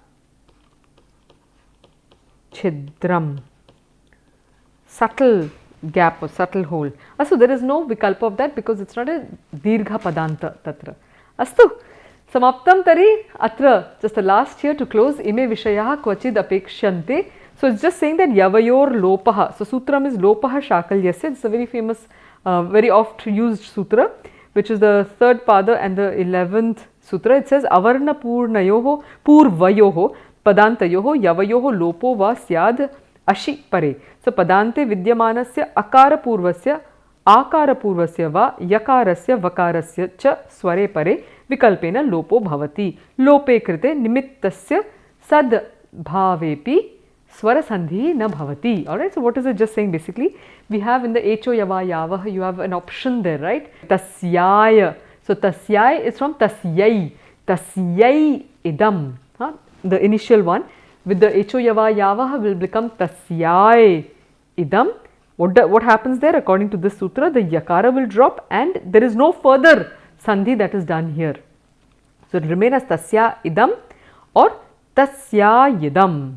subtle gap or subtle hole. Astu, there is no vikalpa of that because it's not a dirgha padanta tatra. Astu, samaptam tari atra. Just the last here to close. Ime vishayah kvachid apekshante. So it's just saying that yavayor lopaha. So sutram is lopaha shakalyasya. It's a very famous, very oft used sutra, which is the 3rd pada and the 11th sutra. It says avarna purnayoho purvayoho padantayoho yavayoho lopo va syad ashi pare. So padante vidyamanasya akara purvasya akara purvasya va yakarasya vakarasya cha sware pare vikalpena lopo bhavati. Lope krite nimittasya sad bhavepi swara sandhi na bhavati. Alright, so what is it just saying? Basically, we have in the echo yava yavah, you have an option there, right? Tasyaya. So tasyai is from tasyai. Tasyai idam. The initial one with the echo yava yavah will become tasyai idam. What happens there? According to this sutra, the yakara will drop and there is no further sandhi that is done here. So it remains as tasya idam or tasya idam.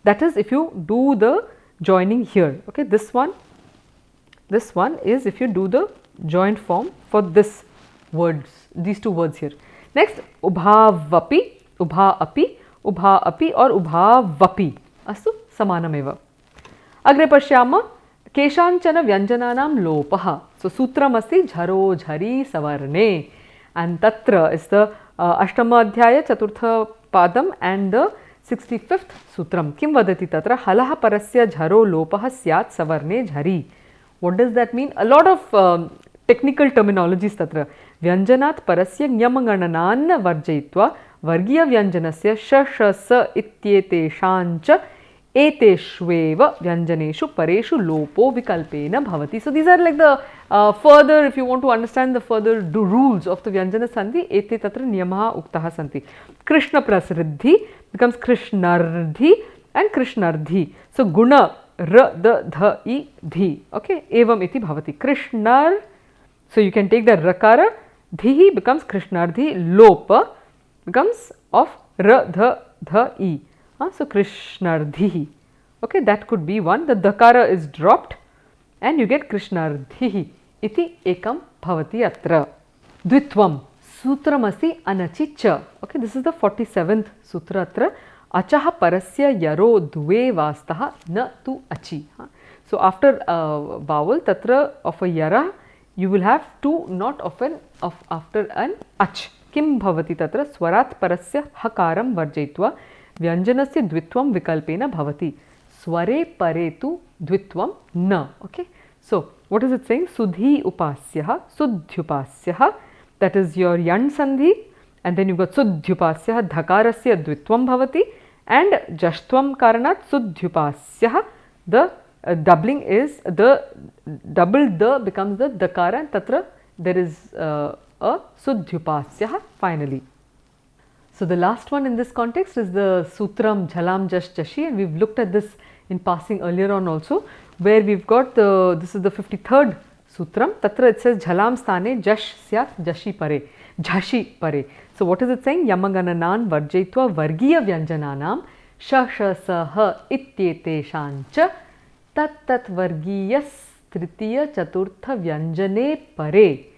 That is if you do the joining here. Okay, this one is if you do the joint form for this words, these two words here. Next, ubhavapi, ubha api or ubhavapi. Astu, samanameva. Agre pashyama keshanchana vyanjananam lopaha. So sutram asti jharo jhari savarne. And tatra is the अष्टमाध्याय चतुर्थपादम् and the 65th सूत्रं किं वदति तत्र हलः परस्य झरो लोपः स्यात् सवर्णे झरि. What does that mean? A lot of technical terminologies तत्र. व्यञ्जनात् परस्य ञमगणनान् वर्जयित्वा वर्गीयव्यञ्जनस्य श श स इत्येतेषाञ्च एतेष्वेव व्यञ्जनेषु परेषु लोपो विकल्पेन भवति. So these are like the further, if you want to understand the further rules of the Vyanjana Sandhi, ete tatra niyamaha uktaha santi. Krishna prasriddhi becomes Krishnardhi and Krishnardhi. So guna r the dha I dhi. Okay, evam iti bhavati. Krishnar. So you can take the rakara. Dhihi becomes Krishnardhi. Lopa becomes of r dha I. So Krishnardhi. Okay, that could be one. The dakara is dropped and you get Krishnardhi. Iti ekam bhavati atra. Dvitvam sutramasi anachi cha. Okay, this is the 47th sutra atra. Achaha parasya yaro dve vastaha na tu achi. So after vowel tatra of a yara, you will have two, not often of after an ach. Kim bhavati tatra swarat parasya hakaram varjayitva व्यंजनस्य द्वित्वं विकल्पेन भवति. स्वरे परे तु द्वित्वं न. Okay, so what is it saying? Sudhi upasyah, sudhyupasyah, that is your yan sandhi, and then you got sudhyupasyah, dhakarasya dvitvam bhavati, and jashtvam karanat sudhyupasyah, the doubling is the double the becomes the dakara, and tatra there is a sudhyupasyah finally. So the last one in this context is the Sutram Jhalam Jash Jashi, and we've looked at this in passing earlier on also, where we've got this is the 53rd Sutram. Tatra it says Jhalam Sthane Jash Syat Jashi Pare, Jhashi Pare. So what is it saying? Yamagananan Varjayitva Vargiya Vyanjananam Sha Sha Sa Ha Ityeteshancha Tat Tat Vargiyas Tritiya Chaturtha Vyanjane Pare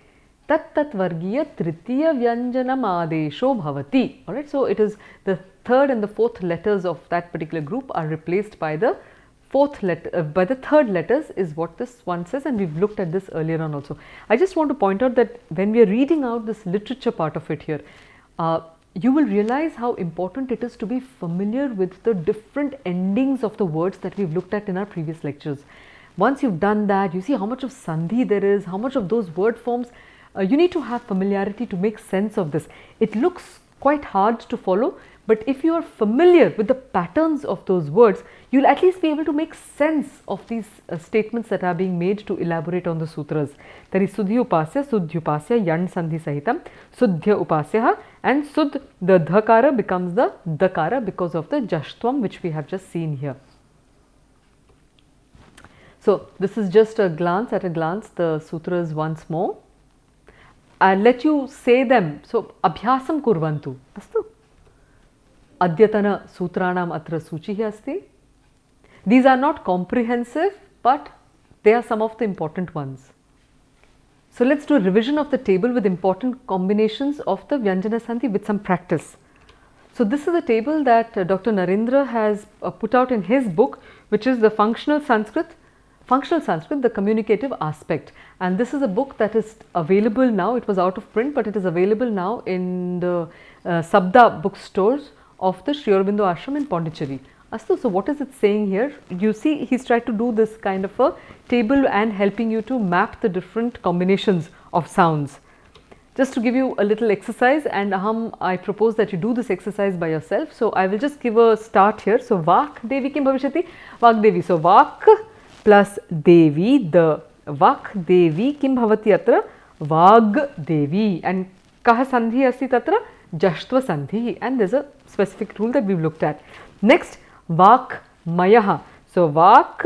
tat tat vargiya tritiya vyanjanam adesho bhavati. Alright, so it is the third and the fourth letters of that particular group are replaced by the fourth letter, by the third letters is what this one says, and we've looked at this earlier on also. I just want to point out that when we are reading out this literature part of it here, you will realize how important it is to be familiar with the different endings of the words that we've looked at in our previous lectures. Once you've done that, you see how much of sandhi there is, how much of those word forms. You need to have familiarity to make sense of this. It looks quite hard to follow, but if you are familiar with the patterns of those words, you will at least be able to make sense of these statements that are being made to elaborate on the sutras. That is Sudhi Upasya, Sudhyupasya, Yan Sandhi Sahitam, Sudhya Upasya, and Sudh, the Dhakara becomes the Dakara because of the Jashtvam which we have just seen here. So this is just a glance, at a glance, the sutras once more. I'll let you say them. So, abhyasam kurvantu. Astu. Adyatana sutranam atra suchihi asti. These are not comprehensive, but they are some of the important ones. So, let's do a revision of the table with important combinations of the Vyanjana Sandhi with some practice. So, this is a table that Dr. Narendra has put out in his book, which is the Functional Sanskrit, the communicative aspect, and this is a book that is available now. It was out of print, but it is available now in the Sabda bookstores of the Sri Aurobindo Ashram in Pondicherry. Astu, so what is it saying here? You see, he's tried to do this kind of a table and helping you to map the different combinations of sounds. Just to give you a little exercise, and I propose that you do this exercise by yourself. So I will just give a start here. So Vak Devi kim bhavishati? Vak Devi. So Vak plus Devi, the Vak Devi kim bhavati atra? Vag Devi, and kaha sandhi asti tatra? Jashtva sandhi, and there is a specific rule that we have looked at. Next, Vak Mayaha. So Vak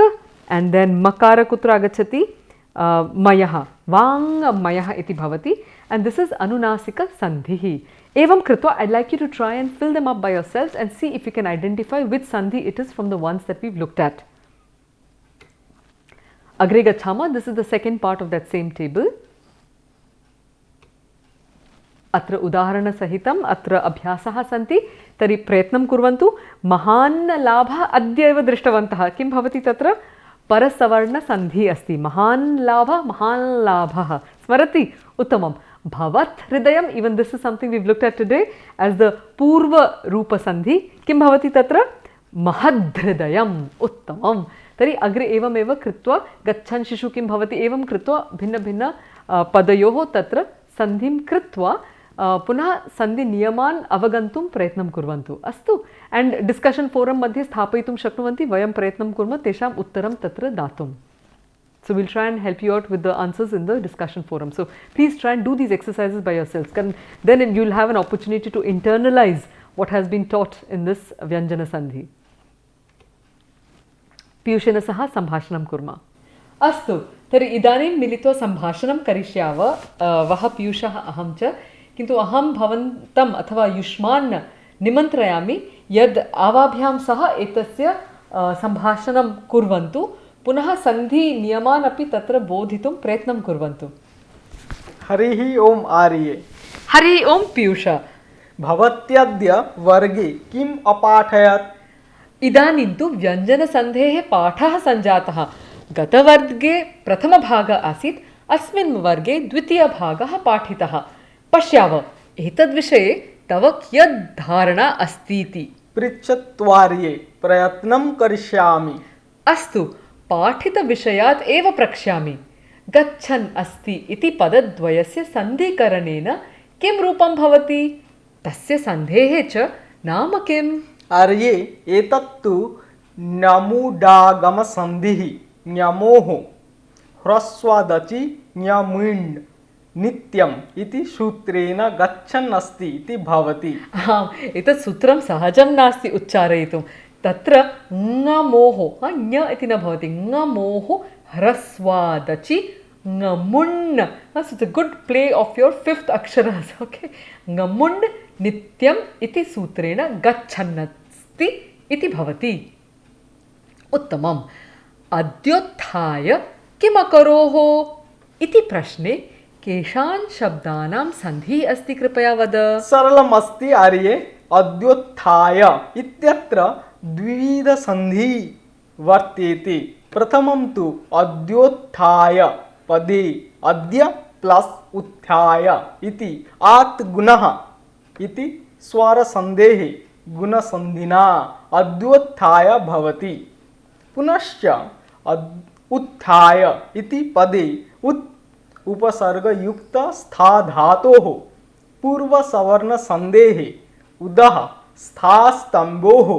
and then Makara kutra agachati? Mayaha. Vang Mayaha iti bhavati, and this is Anunasika sandhi. Evam kritva, I'd like you to try and fill them up by yourselves and see if you can identify which sandhi it is from the ones that we've looked at. Agre gachama, this is the second part of that same table. Atra udaharana sahitam, atra abhyasaha santi, tari prayatnam kurvantu, mahan labha adya eva drishtavantaha, kim bhavati tatra? Parasavarna sandhi asti, mahan labha, smarati, uttamam. Bhavat Hridayam, even this is something we've looked at today as the Purva Rupa Sandhi. Kim bhavati tatra? Mahadhridayam. Uttamam. Tari agre evam eva kritva gachan shishu kim bhavati evam kritva bhinna bhinna padayoho tatra sandhim kritva पुनः सन्धि नियमान् अवगन्तुं प्रयत्नं कुर्वन्तु अस्तु and discussion forum मध्ये स्थापयितुं शक्नुवन्ति वयं प्रयत्नं कुर्मः तेषाम् उत्तरं तत्र दातुं so we'll try and help you out with the answers in the discussion forum so please try and do these exercises by yourselves then you'll have an opportunity to internalize what has been taught in this vyanjana sandhi पीयूषेण सह सम्भाषणं कुर्मः अस्तु तर्हि इदानीं मिलित्वा सम्भाषणं करिष्याव वः पीयूषः अहं च किन्तु अहं भवन्तम् अथवा युष्मान् निमन्त्रयामि यद् आवाभ्यां सह एतस्य सम्भाषणं कुर्वन्तु पुनः सन्धि नियमान् अपि तत्र बोधितुं प्रयत्नं कुर्वन्तु हरिः ओम् आर्ये हरिः ओम् पीयूष भवत्यद्य वर्गे किम् अपाठयत् इदानीं तु व्यञ्जनसन्धेः पाठः सञ्जातः गतवर्गे प्रथमभागः आसीत् अस्मिन् वर्गे द्वितीयभागः पाठितः पश्याव एतद्विषये तव कियत् धारणा अस्ति इति पृच्छत्वार्ये प्रयत्नं करिष्यामि अस्तु पाठितविषयात् एव प्रक्ष्यामि गच्छन् अस्ति इति पदद्वयस्य सन्धिकरणेन किं रूपं भवति तस्य सन्धेः च नाम किम् आर्ये एतत्तु ञमुडागमसन्धिः ञमोः ह्रस्वादचि ञमिण् नित्यम् इति सूत्रेण गच्छन् अस्ति इति भवति आम् एतत् सूत्रं सहजं नास्ति उच्चारयितुं तत्र ङमोः ञ इति न भवति ङमोः ह्रस्वादचि ङमुण् it's a good play of your fifth aksharas okay ङमुण् नित्यम् इति सूत्रेण गच्छन्नस्ति इति भवति उत्तमम् अद्योत्थाय किमकरोः इति प्रश्ने केषां शब्दानां सन्धिः अस्ति कृपया वद सरलम् अस्ति आर्ये अद्योत्थाय इत्यत्र द्विविध सन्धिः वर्तेते प्रथमं तु अद्योत्थाय पदे अद्य प्लस उत्थाय इति आत् गुणः इति स्वरसन्धेः गुणसन्धिना अद्योत्थाय भवति पुनश्च उत्थाय इति पदे उपसर्गयुक्त स्था धातोः पूर्वसवर्णसन्धेः उदः स्थास्तम्भोः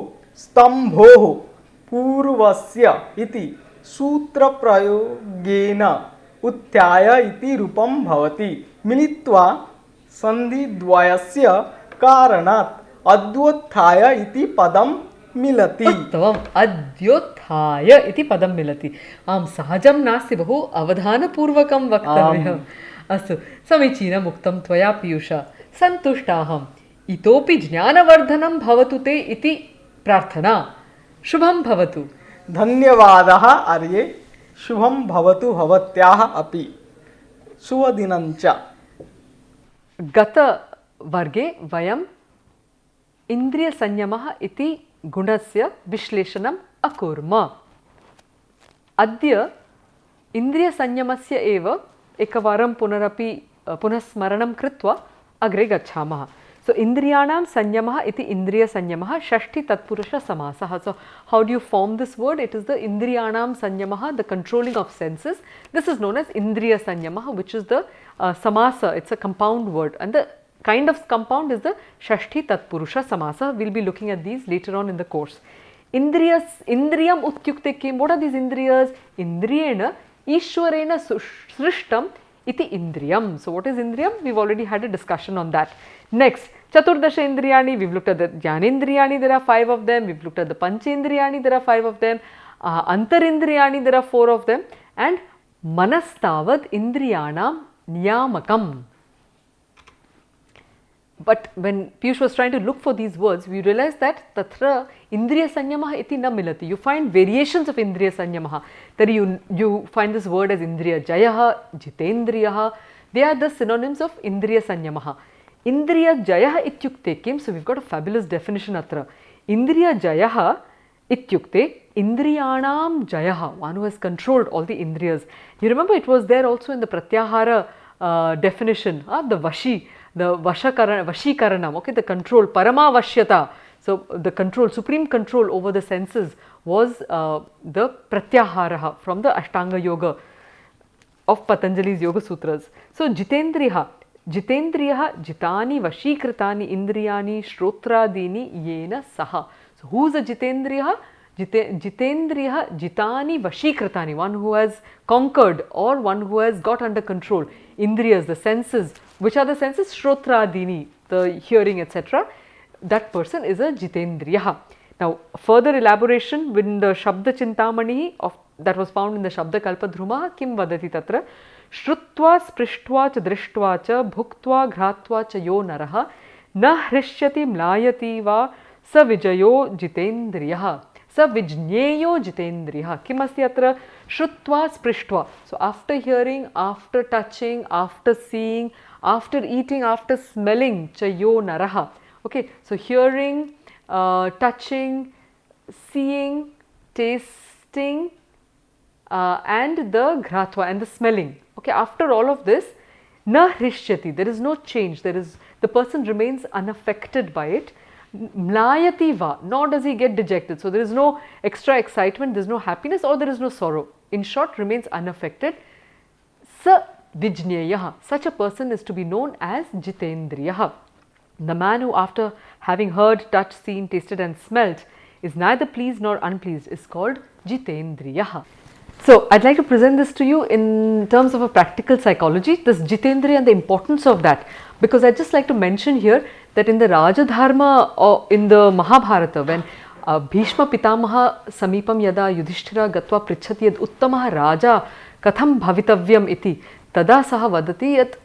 स्तम्भोः पूर्वस्य इति सूत्रप्रयोगेन उत्थाय इति रूपं भवति मिलित्वा सन्धिद्वयस्य कारणात् अद्योत्थाय इति पदं मिलति उत्तमम् अद्योत्थाय इति पदं मिलति आं सहजं नास्ति बहु अवधानपूर्वकं वक्तव्यम् अस्तु समीचीनम् उक्तं त्वया पीयूष सन्तुष्टाहम् इतोपि ज्ञानवर्धनं भवतु ते इति प्रार्थना शुभं भवतु धन्यवादः आर्ये शुभं भवतु भवत्याः अपि शुभदिनं च गतवर्गे वयम् इन्द्रियसंयमः इति गुणस्य विश्लेषणम् अकुर्म अद्य इन्द्रियसंयमस्य एव एकवारं पुनः स्मरणं कृत्वा अग्रे गच्छामः सो इन्द्रियाणां संयमः इति इन्द्रियसंयमः षष्ठी तत्पुरुष समासः so how do you form this word it is the इन्द्रियाणां संयमः the controlling of senses this is known as indriya संयमः which is the samasa it's a compound word and the kind of compound is the Shashti Tatpurusha Samasa. We'll be looking at these later on in the course. Indriyam utyukte kim. What are these indriyas? Indriyena Ishwarena Srishtam iti indriyam. So what is indriyam? We've already had a discussion on that. Next, Chaturdasha Indriyani. We've looked at the Jnanendriyani. There are 5 of them. We've looked at the Panchendriyani. There are 5 of them. Antarindriyani. There are 4 of them. And Manastavad Indriyanam Niyamakam. But when Piyush was trying to look for these words, we realized that tatra indriya sanyamah iti na milati. You find variations of indriya sanyamah. That you find this word as indriya jayah, jitendriyah. They are the synonyms of indriya sanyamah. Indriya jayah ityukte kim. So we've got a fabulous definition atra. Indriya jayah ityukte indriyanam jayah. One who has controlled all the indriyas. You remember it was there also in the pratyahara definition, the vashikaranam, okay, the control, paramavashyata. So the control, supreme control over the senses was the pratyahara from the Ashtanga Yoga of Patanjali's Yoga Sutras. So jitendriya jitani vashikritani indriyani shrotradini yena saha. So who is a jitendriya? Jitendriya jitani vashikritani, one who has conquered or one who has got under control indriyas, the senses. Which are the senses? Shrotradini, the hearing, etc. That person is a jitendriya. Now further elaboration with the Shabda Chintamani of that was found in the Shabda Kalpadhruma. Kim vadati tatra shrutva sprishtva cha drishtva cha bhuktva ghratva cha yo naraha na hrishyati mlayati va sa vijayo jitendriya sa vijneyo jitendriya. Kim asti atra shrutva sprishtva. So after hearing, after touching, after seeing, after eating, after smelling, cha yo naraha. Okay, so hearing, touching, seeing, tasting, and the gratva and the smelling. Okay, after all of this, na hrishyati, there is no change, the person remains unaffected by it. Mlayati va, nor does he get dejected. So there is no extra excitement, there is no happiness, or there is no sorrow. In short, remains unaffected. Sa vijneyaha, such a person is to be known as jitendriyaha. The man who, after having heard, touched, seen, tasted and smelt, is neither pleased nor unpleased is called jitendriyaha. So I'd like to present this to you in terms of a practical psychology, this jitendriya and the importance of that, because I'd just like to mention here that in the Rajadharma or in the Mahabharata, when Bhishma Pitamaha Samipam yada Yudhishthira gatva pritchati yad uttamaha raja katham bhavitavyam iti tada saha vadati yat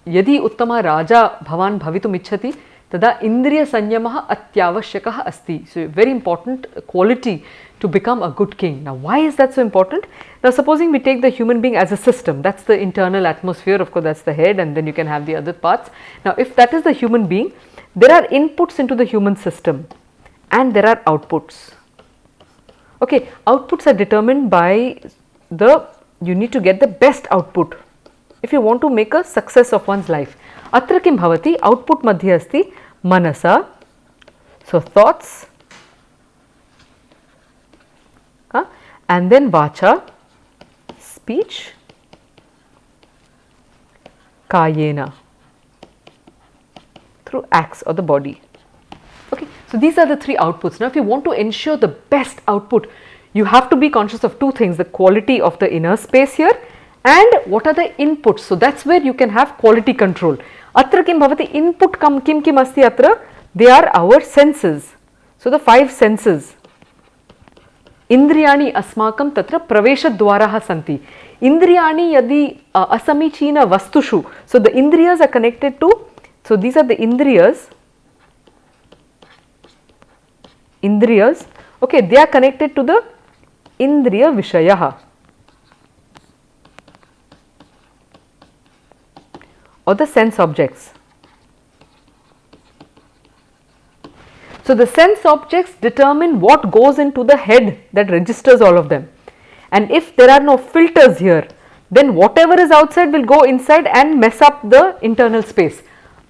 यदि उत्तम राजा भवान भवितुम इच्छति तदा इंद्रिय संयमः अत्यावश्यकः अस्ति. So very important quality to become a good king. Now why is that so important? Now supposing we take the human being as a system, that's the internal atmosphere, of course that's the head, and then you can have the other parts. Now if that is the human being, there are inputs into the human system and there are outputs. Okay, outputs are determined by you need to get the best output if you want to make a success of one's life. Atra kim bhavati, output madhye asti manasa, so thoughts, and then vacha, speech, kayena, through acts or the body. Okay, so these are the three outputs. Now if you want to ensure the best output, you have to be conscious of two things: the quality of the inner space here and what are the inputs. So that's where you can have quality control. Atra kim bhavati, input kim asti atra, they are our senses. So the five senses. Indriyani asmakam tatra pravesha dwaraha santi. Indriyani yadi asamichina vastushu. So the indriyas are connected to, so these are the indriyas. Indriyas, okay, they are connected to the indriya vishayaha, or the sense objects. So the sense objects determine what goes into the head that registers all of them, and if there are no filters here, then whatever is outside will go inside and mess up the internal space.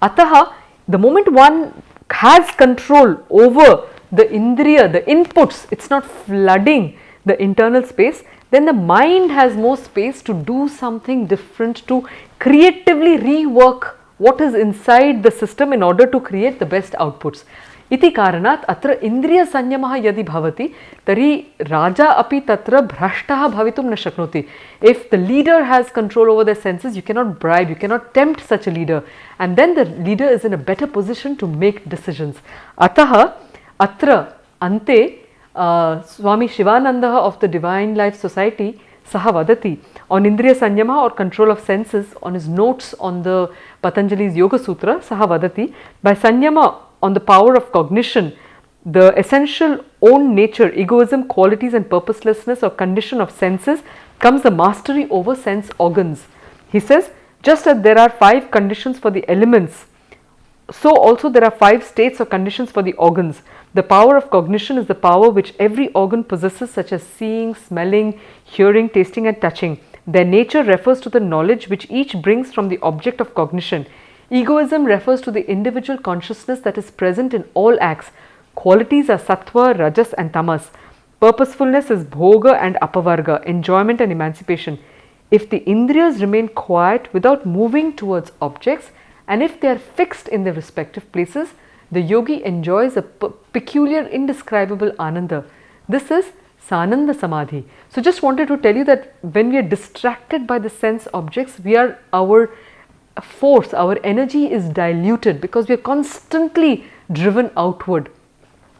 Ataha, the moment one has control over the indriya, the inputs, it's not flooding the internal space, then the mind has more space to do something different, to creatively rework what is inside the system in order to create the best outputs. Iti karanat atra indriya sanyamaha yadi bhavati tari raja api tatra bhrashtaha bhavitum na shaknoti. If the leader has control over their senses, you cannot bribe, you cannot tempt such a leader, and then the leader is in a better position to make decisions. Ataha atra ante Swami Sivananda of the Divine Life Society saha vadati on indriya sanyama or control of senses, on his notes on the Patanjali's Yoga Sutra, saha vadati, by sanyama on the power of cognition, the essential own nature, egoism, qualities and purposelessness or condition of senses, comes the mastery over sense organs. He says, just as there are 5 conditions for the elements, so also there are 5 states or conditions for the organs. The power of cognition is the power which every organ possesses, such as seeing, smelling, hearing, tasting and touching. Their nature refers to the knowledge which each brings from the object of cognition. Egoism refers to the individual consciousness that is present in all acts. Qualities are sattva, rajas and tamas. Purposefulness is bhoga and apavarga, enjoyment and emancipation. If the indriyas remain quiet without moving towards objects, and if they are fixed in their respective places, the yogi enjoys a peculiar indescribable ananda. This is Sananda Samadhi. So just wanted to tell you that when we are distracted by the sense objects, our force, our energy is diluted because we are constantly driven outward.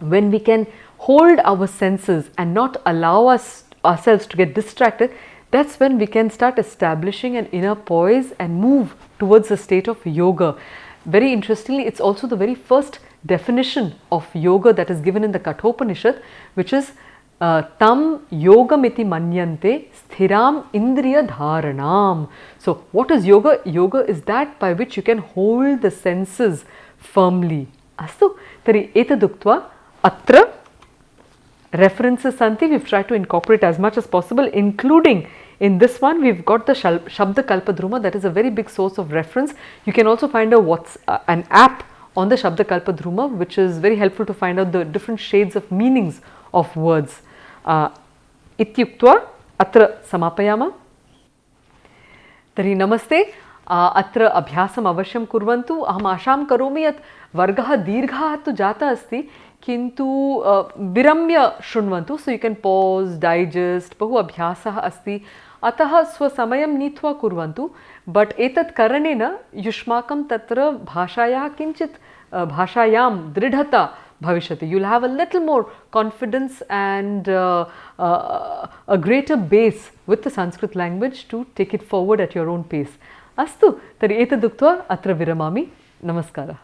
When we can hold our senses and not allow ourselves to get distracted, that's when we can start establishing an inner poise and move towards a state of yoga. Very interestingly, it's also the very first definition of yoga that is given in the Kathopanishad, which is tam yogamiti manyante sthiram indriya dharanam. So what is yoga? Yoga is that by which you can hold the senses firmly. Astu tari etaduktva atra references santi, we've tried to incorporate as much as possible, including in this one we've got the Shabda Kalpadruma, that is a very big source of reference. You can also find an app on the Shabda Kalpadruma which is very helpful to find out the different shades of meanings of words. Ityuktva atra samapayama. Tari namaste. अत्र अभ्यासम् अवश्यं कुर्वन्तु. अहम् आशां करोमि यत् वर्गः दीर्घः तु जातः अस्ति, किन्तु विरम्य शृण्वन्तु. So you can pause, digest, बहु अभ्यासः अस्ति, अतः स्वसमयं नीत्वा कुर्वन्तु. बट एतत् करणेन युष्माकं तत्र भाषायाः किञ्चित् भाषायां दृढता bhavishyati. You'll have a little more confidence and a greater base with the Sanskrit language to take it forward at your own pace. Astu, tari etadukta atra viramami. Namaskara.